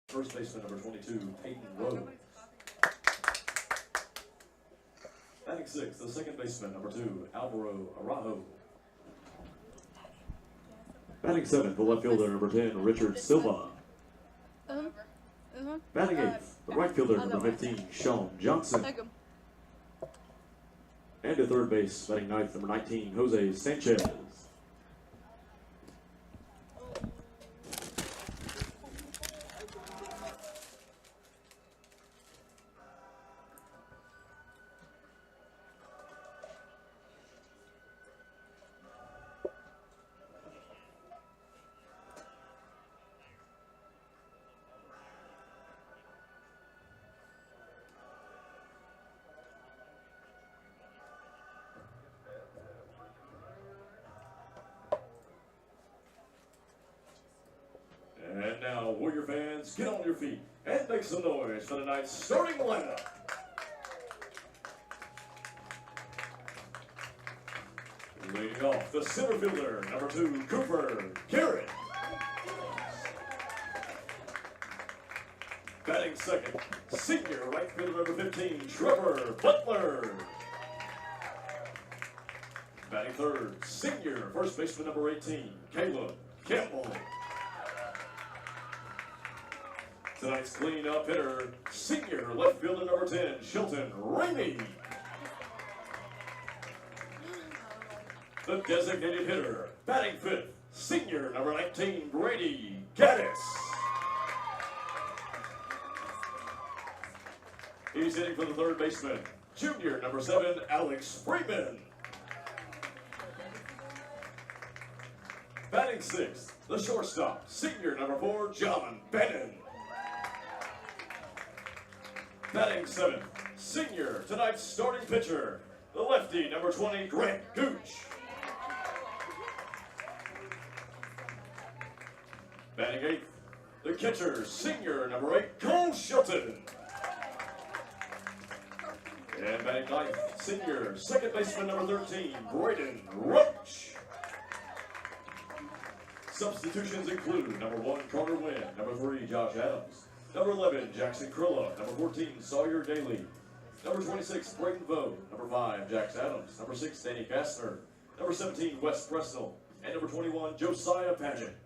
First baseman number 22, Peyton Rose. Batting sixth, the second baseman number 2, Alvaro Araujo. Batting seventh, the left fielder number 10, Richard Silva. Batting eighth, the right fielder number 15, Sean Johnson. And at third base, batting ninth, number 19, Jose Sanchez. And now, Warrior fans, get on your feet and make some noise for tonight's starting lineup. Leading off, the center fielder, number 2, Cooper Garrett. Batting second, senior right fielder number 15, Trevor Butler. Batting third, senior first baseman number 18, Caleb Campbell. Tonight's clean-up hitter, senior left fielder number 10, Shelton Ramey. The designated hitter, batting fifth, senior number 19, Brady Gaddis. He's hitting for the third baseman, junior number 7, Alex Freeman. Batting sixth, the shortstop, senior number 4, John Bannon. Batting seventh, senior, tonight's starting pitcher, the lefty, number 20, Grant Gooch. Batting eighth, the catcher, senior, number 8, Cole Shelton. And batting ninth, senior, second baseman, number 13, Braden Roach. Substitutions include number 1, Carter Wynn, number 3, Josh Adams, number 11, Jackson Krilla, number 14, Sawyer Daly, number 26, Braden Vogt, number 5, Jax Adams, number 6, Danny Kastner, number 17, Wes Presnell, and number 21, Josiah Paget.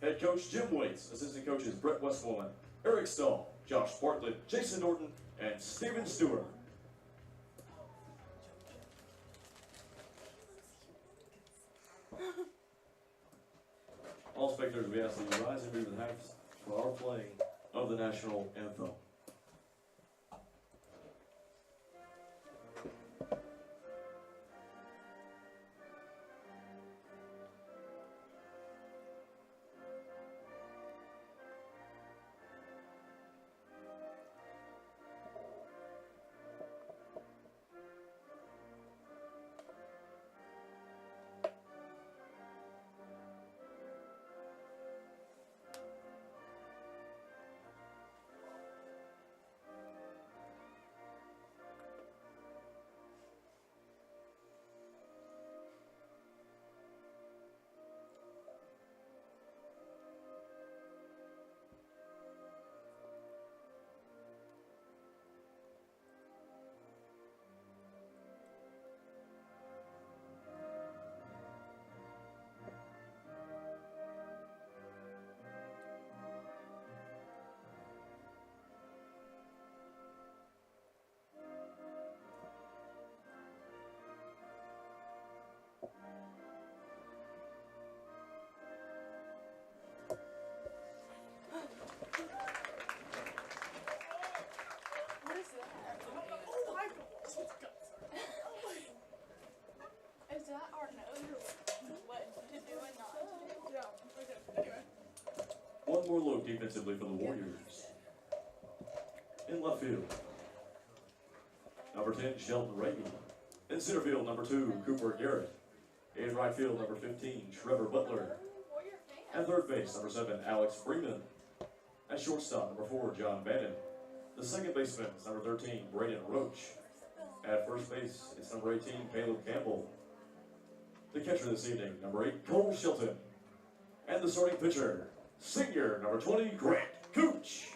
Head coach Jim Waits, assistant coaches Brett Westmoreland, Eric Stahl, Josh Bartlett, Jason Norton, and Steven Stewart. All spectators, we ask that you rise and move to the half for our playing of the national anthem. Is that our nose? What to do and not to do? Yeah, anyway. One more look defensively for the Warriors. In left field, number 10, Shelton Ramey. In center field, number 2, Cooper Garrett. In right field, number 15, Trevor Butler. At third base, number 7, Alex Freeman. At shortstop, number 4, John Bannon. The second baseman is number 13, Braden Roach. At first base, it's number 18, Caleb Campbell. The catcher this evening, number 8, Cole Shelton. And the starting pitcher, senior, number 20, Grant Gooch.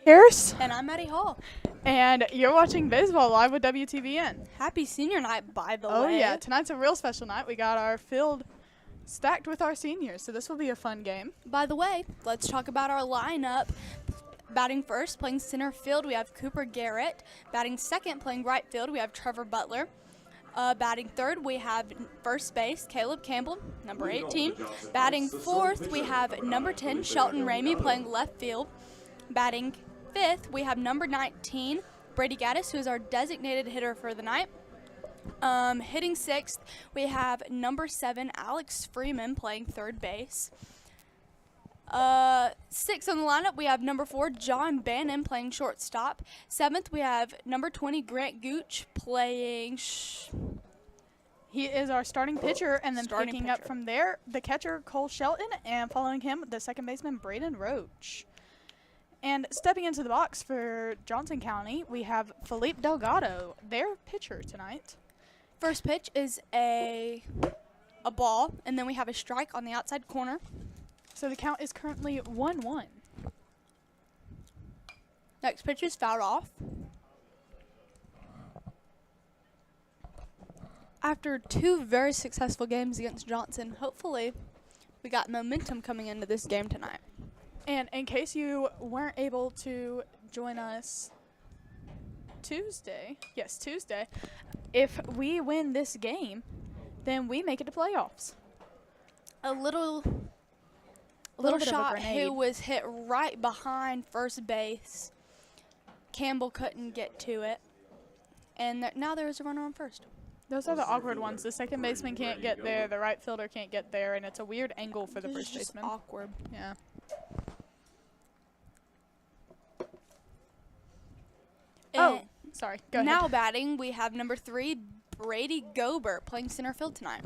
Harris. And I'm Maddie Hall. And you're watching Baseball Live with WTVN. Happy senior night, by the way. Oh, yeah. Tonight's a real special night. We got our field stacked with our seniors, so this will be a fun game. By the way, let's talk about our lineup. Batting first, playing center field, we have Cooper Garrett. Batting second, playing right field, we have Trevor Butler. Batting third, we have first base, Caleb Campbell, number 18. Batting fourth, we have number 10, Shelton Ramey, playing left field. Batting fifth, we have number 19, Brady Gaddis, who is our designated hitter for the night. Hitting sixth, we have number 7, Alex Freeman, playing third base. Sixth on the lineup, we have number 4, John Bannon, playing shortstop. Seventh, we have number 20, Grant Gooch, playing... He is our starting pitcher, and then picking up from there, the catcher, Cole Shelton, and following him, the second baseman, Braden Roach. And stepping into the box for Johnson County, we have Felipe Delgado, their pitcher tonight. First pitch is a ball, and then we have a strike on the outside corner. So the count is currently 1-1. Next pitch is fouled off. After 2 very successful games against Johnson, hopefully we got momentum coming into this game tonight. And in case you weren't able to join us Tuesday, if we win this game, then we make it to playoffs. A little shot who was hit right behind first base. Campbell couldn't get to it. And now there is a runner on first. Those are the awkward ones. The second baseman can't get there, the right fielder can't get there, and it's a weird angle for the first baseman. It's awkward. Yeah. Oh, sorry. Go ahead. Now batting, we have number 3, Brady Gobert, playing center field tonight.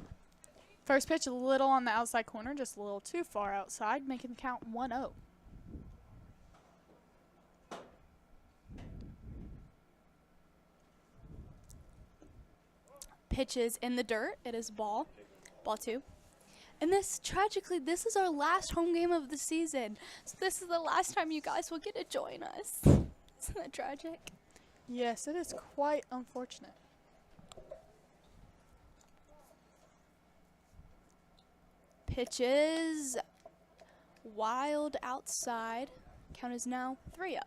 First pitch a little on the outside corner, just a little too far outside, making the count 1-0. Pitches in the dirt. It is ball 2. And tragically, this is our last home game of the season. So this is the last time you guys will get to join us. Isn't that tragic? Yes, it is quite unfortunate. Pitches wild outside. Count is now 3-0.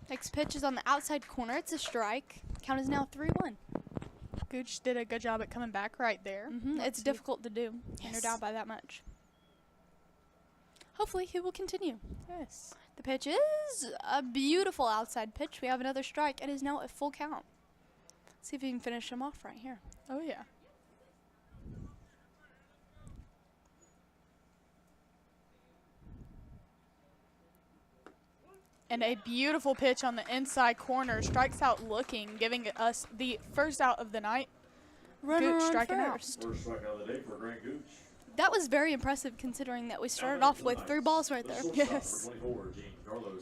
Next pitch is on the outside corner. It's a strike. Count is now 3-1. Gooch did a good job at coming back right there. It's difficult to do when you're down by that much. Hopefully he will continue. Yes. The pitch is a beautiful outside pitch. We have another strike. It is now a full count. Let's see if we can finish him off right here. Oh, yeah. And a beautiful pitch on the inside corner. Strikes out looking, giving us the first out of the night. Runner Gooch on striking out. First strike out of the day for Grant Gooch. That was very impressive considering that we started off with 3 balls right there. Yes.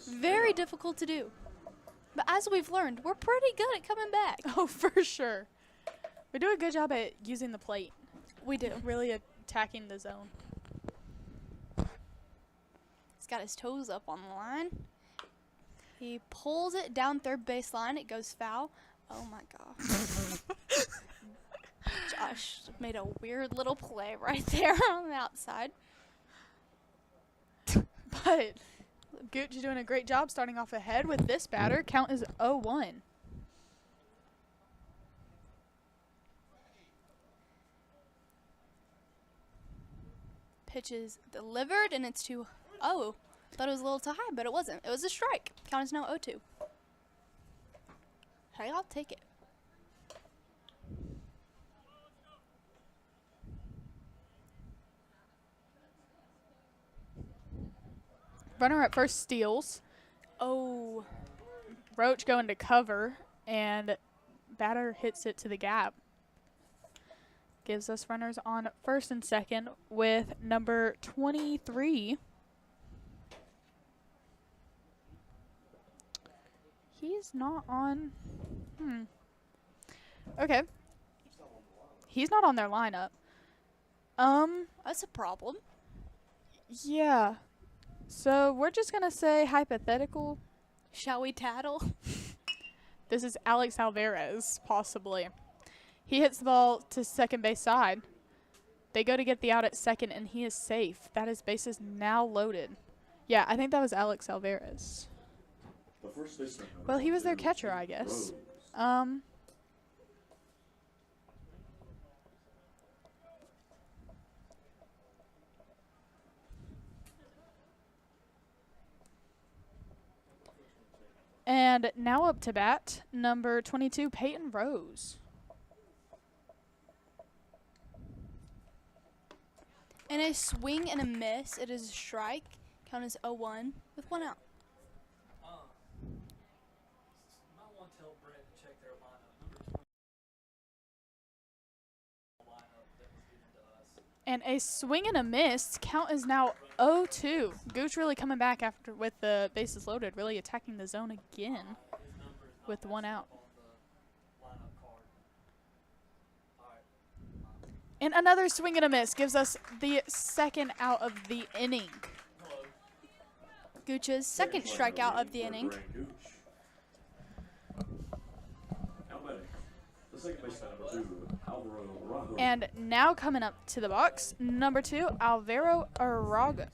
Very difficult to do. But as we've learned, we're pretty good at coming back. Oh, for sure. We do a good job at using the plate. We do. Really attacking the zone. He's got his toes up on the line. He pulls it down third baseline. It goes foul. Oh, my gosh. Josh made a weird little play right there on the outside. But Gooch is doing a great job starting off ahead with this batter. Count is 0-1. Pitch is delivered, and it's to oh. Thought it was a little too high, but it wasn't. It was a strike. Count is now 0-2. Hey, I'll take it. Runner at first steals. Oh. Roach going to cover, and batter hits it to the gap. Gives us runners on first and second with number 23. He's not on. Okay. He's not on their lineup. That's a problem. Yeah. So we're just gonna say hypothetical. Shall we tattle? This is Alex Alvarez, possibly. He hits the ball to second base side. They go to get the out at second, and he is safe. That is bases now loaded. Yeah, I think that was Alex Alvarez. Well, he was their catcher, I guess. And now up to bat, number 22, Peyton Rose. And a swing and a miss. It is a strike. Count as 0-1 with 1 out. And a swing and a miss. Count is now 0-2. Gooch really coming back after with the bases loaded, really attacking the zone again with 1 out. And another swing and a miss gives us the second out of the inning. Gooch's second strikeout of the inning. And now coming up to the box, number 2, Alvaro Arago.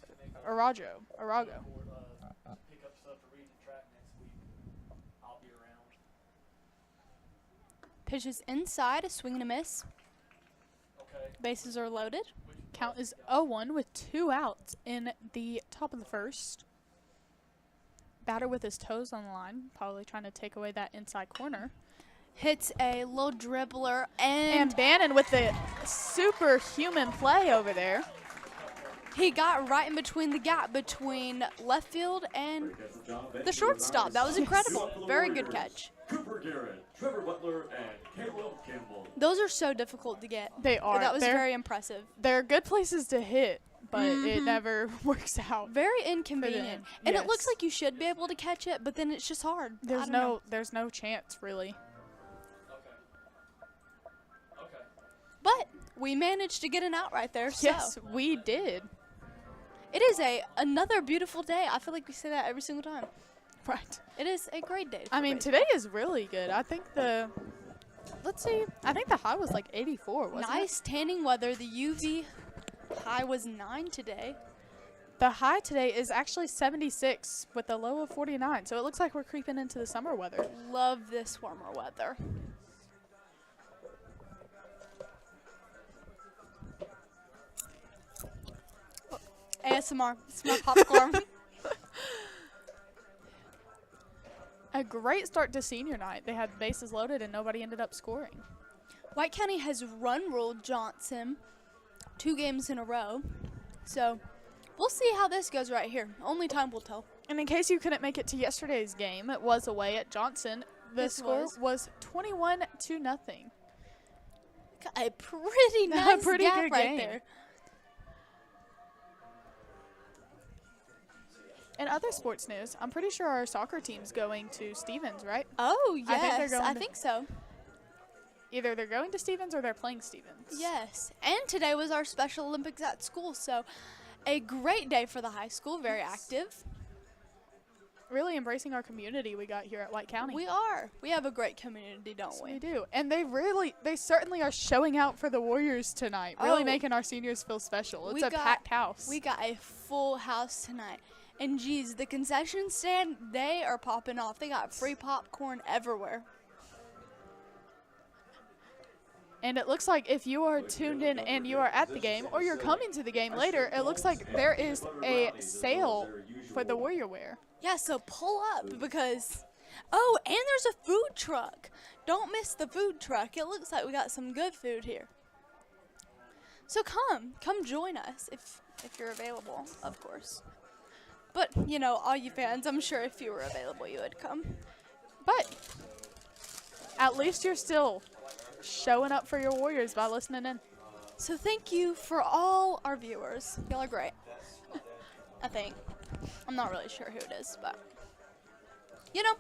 Pitches inside, a swing and a miss. Bases are loaded. Count is 0-1 with 2 outs in the top of the first. Batter with his toes on the line, probably trying to take away that inside corner. Hits a little dribbler, and Bannon with the superhuman play over there. He got right in between the gap between left field and the shortstop. That was incredible. Very good catch. Cooper Garrett, Trevor Butler, and Caleb Campbell. Those are so difficult to get. They are. But that was very impressive. They're good places to hit, but it never works out. Very inconvenient. And it looks like you should be able to catch it, but then it's just hard. There's no chance, really. But we managed to get an out right there. Yes, so. we did. It is another beautiful day. I feel like we say that every single time. Right. It is a great day. I mean, today is really good. I think I think the high was like 84, wasn't it? Nice tanning weather. The UV high was 9 today. The high today is actually 76 with a low of 49. So it looks like we're creeping into the summer weather. Love this warmer weather. ASMR. Smell popcorn. A great start to senior night. They had bases loaded and nobody ended up scoring. White County has run ruled Johnson 2 games in a row. So we'll see how this goes right here. Only time will tell. And in case you couldn't make it to yesterday's game, it was away at Johnson. The score was 21-0. A pretty nice pretty gap good right game. there. In other sports news, I'm pretty sure our soccer team's going to Stevens, right? Oh, yes. I I think so. Either they're going to Stevens or they're playing Stevens. Yes. And today was our Special Olympics at school, so a great day for the high school. Very active. Really embracing our community we got here at White County. We are. We have a great community, don't we? We do. And they certainly are showing out for the Warriors tonight. Really making our seniors feel special. It's a packed house. We got a full house tonight. And geez, the concession stand, they are popping off. They got free popcorn everywhere. And it looks like if you are tuned in and you are at the game or you're coming to the game later, it looks like there is a sale for the Warrior wear. Yeah, so pull up because, oh, and there's a food truck. Don't miss the food truck. It looks like we got some good food here. So come join us if you're available, of course. But, you know, all you fans, I'm sure if you were available, you would come. But at least you're still showing up for your Warriors by listening in. So thank you for all our viewers. Y'all are great. I think. I'm not really sure who it is, but, you know,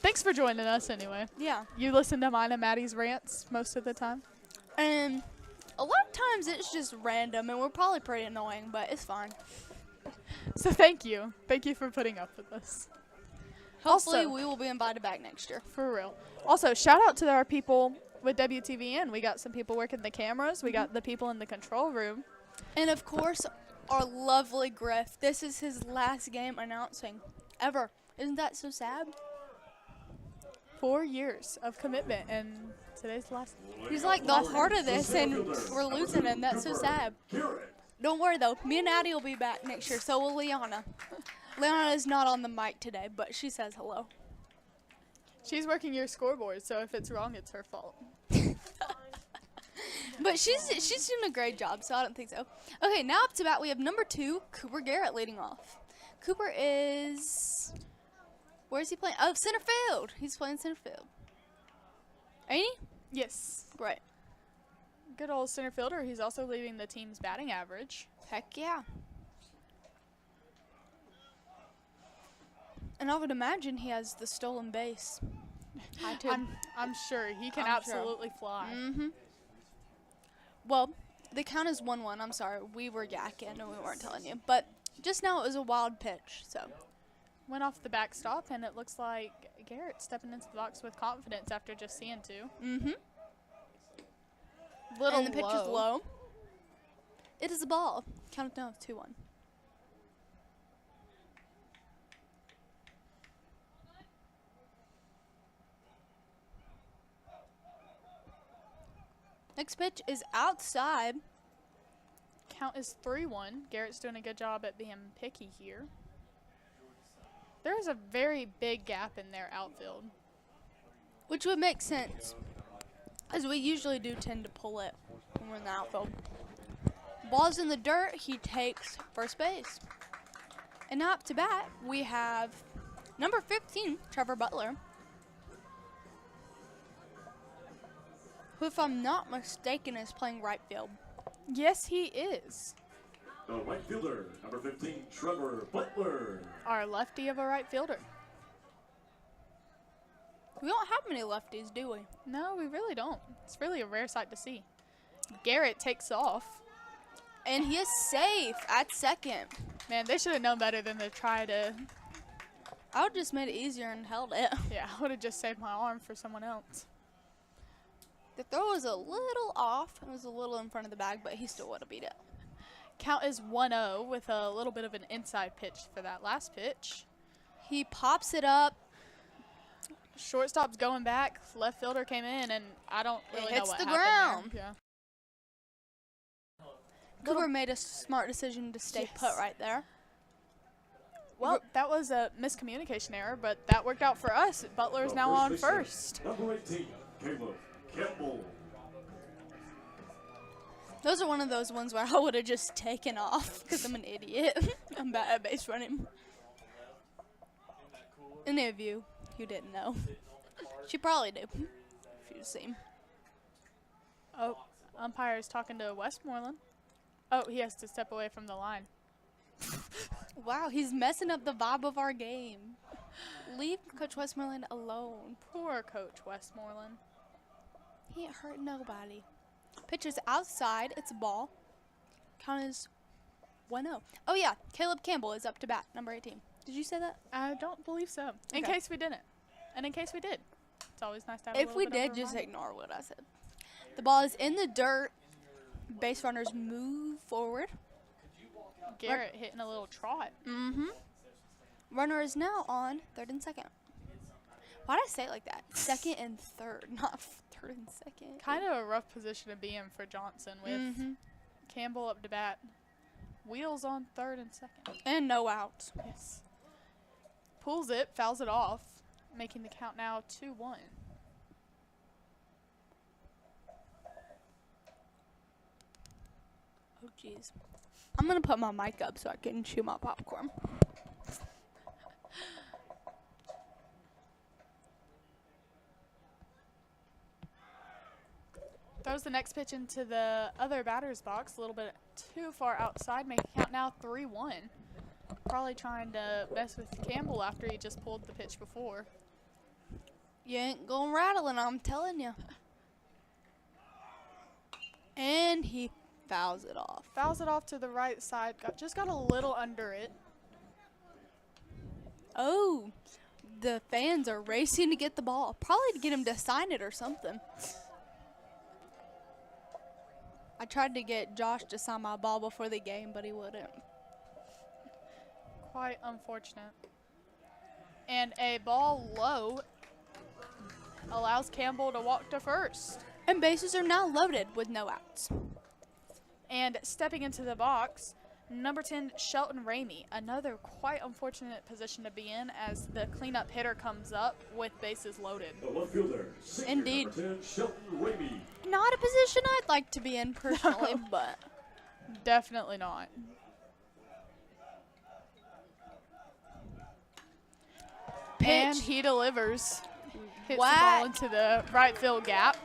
thanks for joining us anyway. Yeah. You listen to mine and Maddie's rants most of the time? And a lot of times it's just random, and we're probably pretty annoying, but it's fine. So thank you. Thank you for putting up with us. Hopefully Also- we will be invited back next year. For real. Also, shout out to our people with WTVN. We got some people working the cameras. We got the people in the control room. And of course, our lovely Griff. This is his last game announcing ever. Isn't that so sad? 4 years of commitment, and today's the last. He's like the heart of this, and we're losing him. That's so sad. Don't worry though, me and Addie will be back next year. So will Liana. Liana is not on the mic today, but she says hello. She's working your scoreboard, so if it's wrong, it's her fault. But she's doing a great job, so I don't think so. Okay, now up to bat we have number 2, Cooper Garrett leading off. Cooper is, where is he playing? Oh, center field. He's playing center field. Ain't he? Yes. Great. Good old center fielder. He's also leading the team's batting average. Heck yeah. And I would imagine he has the stolen base. I'm sure he can I'm sure. absolutely fly. Mm-hmm. Well, the count is 1-1. I'm sorry. We were yakking and we weren't telling you. But just now it was a wild pitch, so. Went off the backstop, and it looks like Garrett stepping into the box with confidence after just seeing 2. Mm-hmm. Little and the pitch is low. It is a ball. Count it down 2-1. Next pitch is outside. Count is 3-1. Garrett's doing a good job at being picky here. There's a very big gap in their outfield. Which would make sense, as we usually do tend to pull it when we're in the outfield. Ball's in the dirt, he takes first base. And now up to bat, we have number 15, Trevor Butler, who, if I'm not mistaken, is playing right field. Yes, he is. The right fielder, number 15, Trevor Butler. Our lefty of a right fielder. We don't have many lefties, do we? No, we really don't. It's really a rare sight to see. Garrett takes off. And he is safe at second. Man, they should have known better than to try to. I would have just made it easier and held it. Yeah, I would have just saved my arm for someone else. The throw was a little off. It was a little in front of the bag, but he still would have beat it. Count is 1-0 with a little bit of an inside pitch for that last pitch. He pops it up. Shortstop's going back. Left fielder came in, and I don't really know what happened. It hits the ground. There. Yeah. Cooper made a smart decision to stay put right there. Well, that was a miscommunication error, but that worked out for us. Butler's now on first. Number 18, Caleb Campbell. Those are one of those ones where I would have just taken off because I'm an idiot. I'm bad at base running. Any of you who didn't know. She probably do, if you've seen. Oh, umpire's talking to Westmoreland. Oh, he has to step away from the line. Wow, he's messing up the vibe of our game. Leave Coach Westmoreland alone. Poor Coach Westmoreland. He ain't hurt nobody. Pitch is outside. It's a ball. Count is 1-0. Oh, yeah. Caleb Campbell is up to bat, number 18. Did you say that? I don't believe so. In Okay. case we didn't. And in case we did. It's always nice to have a If little we bit of a did, just reminder. ignore what I said. The ball is in the dirt. Base runners move forward. Garrett hitting a little trot. Mm-hmm. Runner is now on third and second. Why did I say it like that? Second and third, not third and second. Kind of a rough position to be in for Johnson with Mhm. Campbell up to bat. Wheels on third and second. And no outs. Yes. Pulls it, fouls it off, making the count now 2-1. Oh, jeez. I'm going to put my mic up so I can chew my popcorn. Throws the next pitch into the other batter's box, a little bit too far outside, making the count now 3-1. Probably trying to mess with Campbell after he just pulled the pitch before. You ain't gonna rattle it, I'm telling you. And he fouls it off. Fouls it off to the right side. Just got a little under it. Oh, the fans are racing to get the ball. Probably to get him to sign it or something. I tried to get Josh to sign my ball before the game, but he wouldn't. Quite unfortunate. And a ball low allows Campbell to walk to first. And bases are now loaded with no outs. And stepping into the box, number 10, Shelton Ramey. Another quite unfortunate position to be in as the cleanup hitter comes up with bases loaded. The left fielder, senior, Indeed. number 10, Shelton Ramey. Not a position I'd like to be in personally, but definitely not. And he delivers. Hits the ball into the right field gap.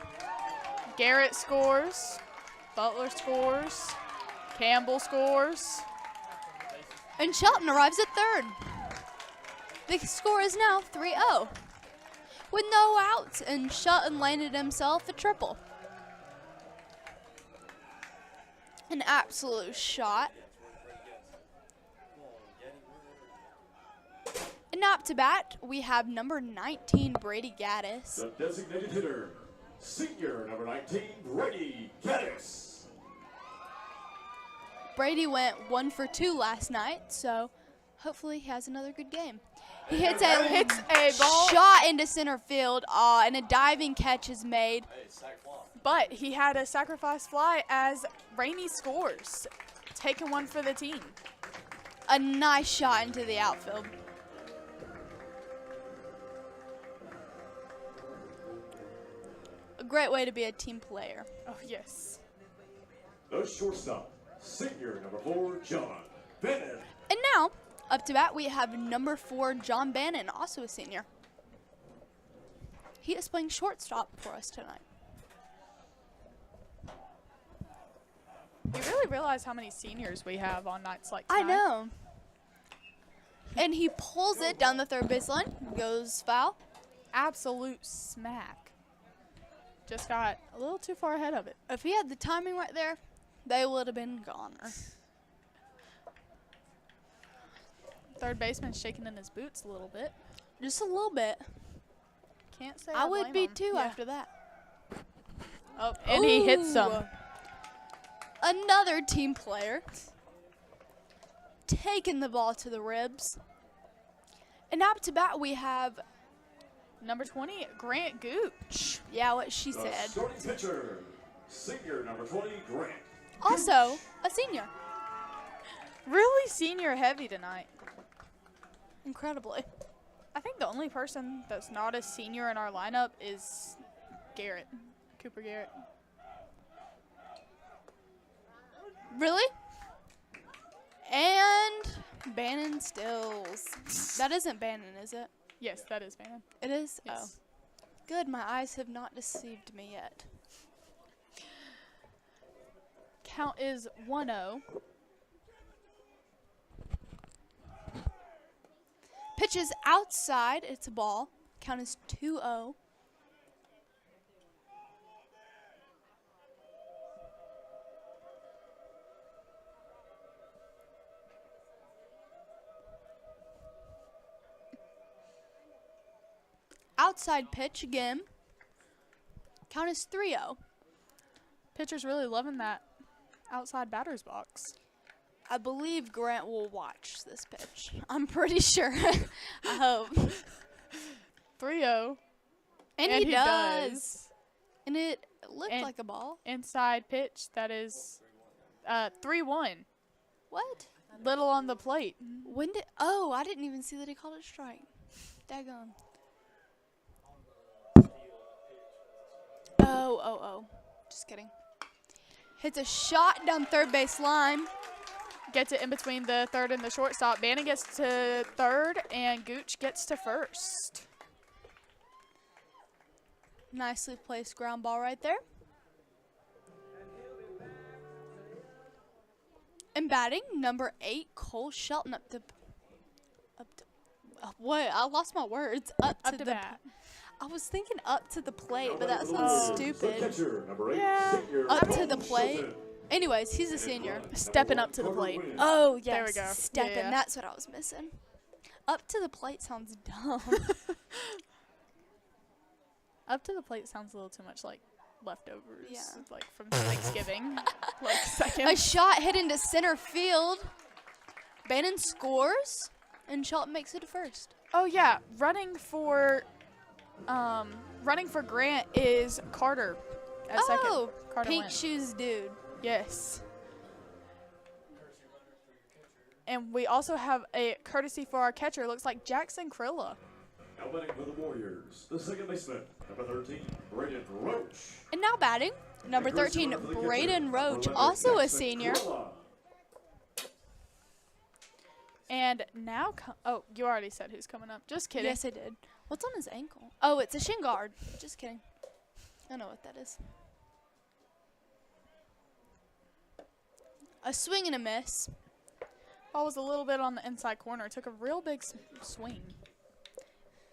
Garrett scores. Butler scores. Campbell scores. And Shelton arrives at third. The score is now 3-0. With no outs, and Shelton landed himself a triple. An absolute shot. And up to bat, we have number 19, Brady Gaddis. The designated hitter, senior, number 19, Brady Gaddis. Brady went 1 for 2 last night, so hopefully he has another good game. He hits a ball shot into center field, and a diving catch is made. But he had a sacrifice fly as Ramey scores, taking one for the team. A nice shot into the outfield. A great way to be a team player. Oh, yes. The shortstop, senior, number 4, John Bannon. And now, up to bat, we have number 4, John Bannon, also a senior. He is playing shortstop for us tonight. You really realize how many seniors we have on nights like tonight? I know. And he pulls it down the third baseline, goes foul. Absolute smack. Just got a little too far ahead of it. If he had the timing right there, they would have been goner. Third baseman shaking in his boots a little bit. Just a little bit. Can't say I would blame be him. too Yeah. after that. Oh, and he hits some. Another team player taking the ball to the ribs. And up to bat, we have number 20, Grant Gooch. Yeah, what she The said. starting pitcher, senior, number 20, Grant. Also a senior. Really senior heavy tonight. Incredibly. I think the only person that's not a senior in our lineup is Garrett, Cooper Garrett. Really? And Bannon Stills. That isn't Bannon, is it? Yes, that is Bannon. It is? Yes. Oh. Good, my eyes have not deceived me yet. Count is 1-0. Pitch is outside. It's a ball. Count is 2-0. Outside pitch again. Count is 3-0. Pitcher's really loving that outside batter's box. I believe Grant will watch this pitch. I'm pretty sure. I hope. 3-0. And he does. And it looked like a ball. Inside pitch, that is 3-1. What? Little on the plate. When did? Oh, I didn't even see that he called it strike. Daggone. Oh. Just kidding. Hits a shot down third base line. Gets it in between the third and the shortstop. Bannon gets to third, and Gooch gets to first. Nicely placed ground ball right there. And batting, number 8, Cole Shelton what? I lost my words. Up to the bat. I was thinking up to the plate, but that sounds stupid. Catcher, number 8, Yeah. senior Up to Cole the plate. Shelton. Anyways, he's a senior. Stepping up to the plate. Oh, yes. There we go. Stepping. Yeah. That's what I was missing. Up to the plate sounds dumb. Up to the plate sounds a little too much like leftovers, Yeah. like from Thanksgiving. Like second. A shot hit into center field. Bannon scores, and Shelton makes it to first. Oh yeah, running for Grant is Carter at second. Oh, Carter pink went. shoes dude. Yes. And we also have a courtesy for our catcher. Looks like Jackson Krilla. Now batting for the Warriors, the second baseman, number 13, Braden Roach. And now batting, number 13, Braden Roach, also a senior. And now, oh, you already said who's coming up. Just kidding. Yes, I did. What's on his ankle? Oh, it's a shin guard. Just kidding. I know what that is. A swing and a miss. Ball was a little bit on the inside corner. Took a real big swing.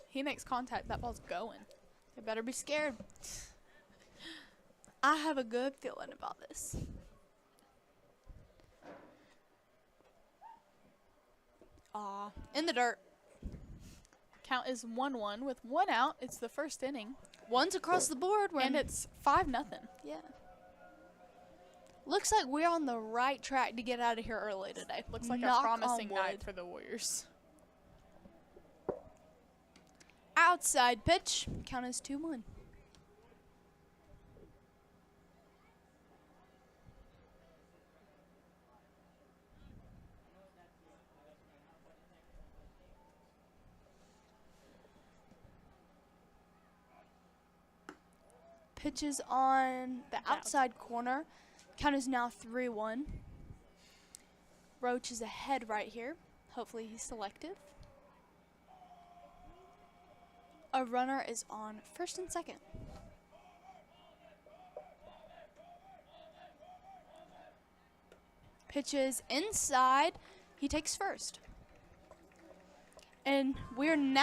He makes contact. That ball's going. You better be scared. I have a good feeling about this. In the dirt. Count is 1-1 with 1 out. It's the first inning. One's across the board. And it's 5-0. Yeah. Looks like we're on the right track to get out of here early today. Looks like Knock a promising on night wood. for the Warriors. Outside pitch. Count is 2-1. Pitches on the outside corner. Count is now 3-1. Roach is ahead right here. Hopefully he's selective. A runner is on first and second. Pitches inside. He takes first. And we're now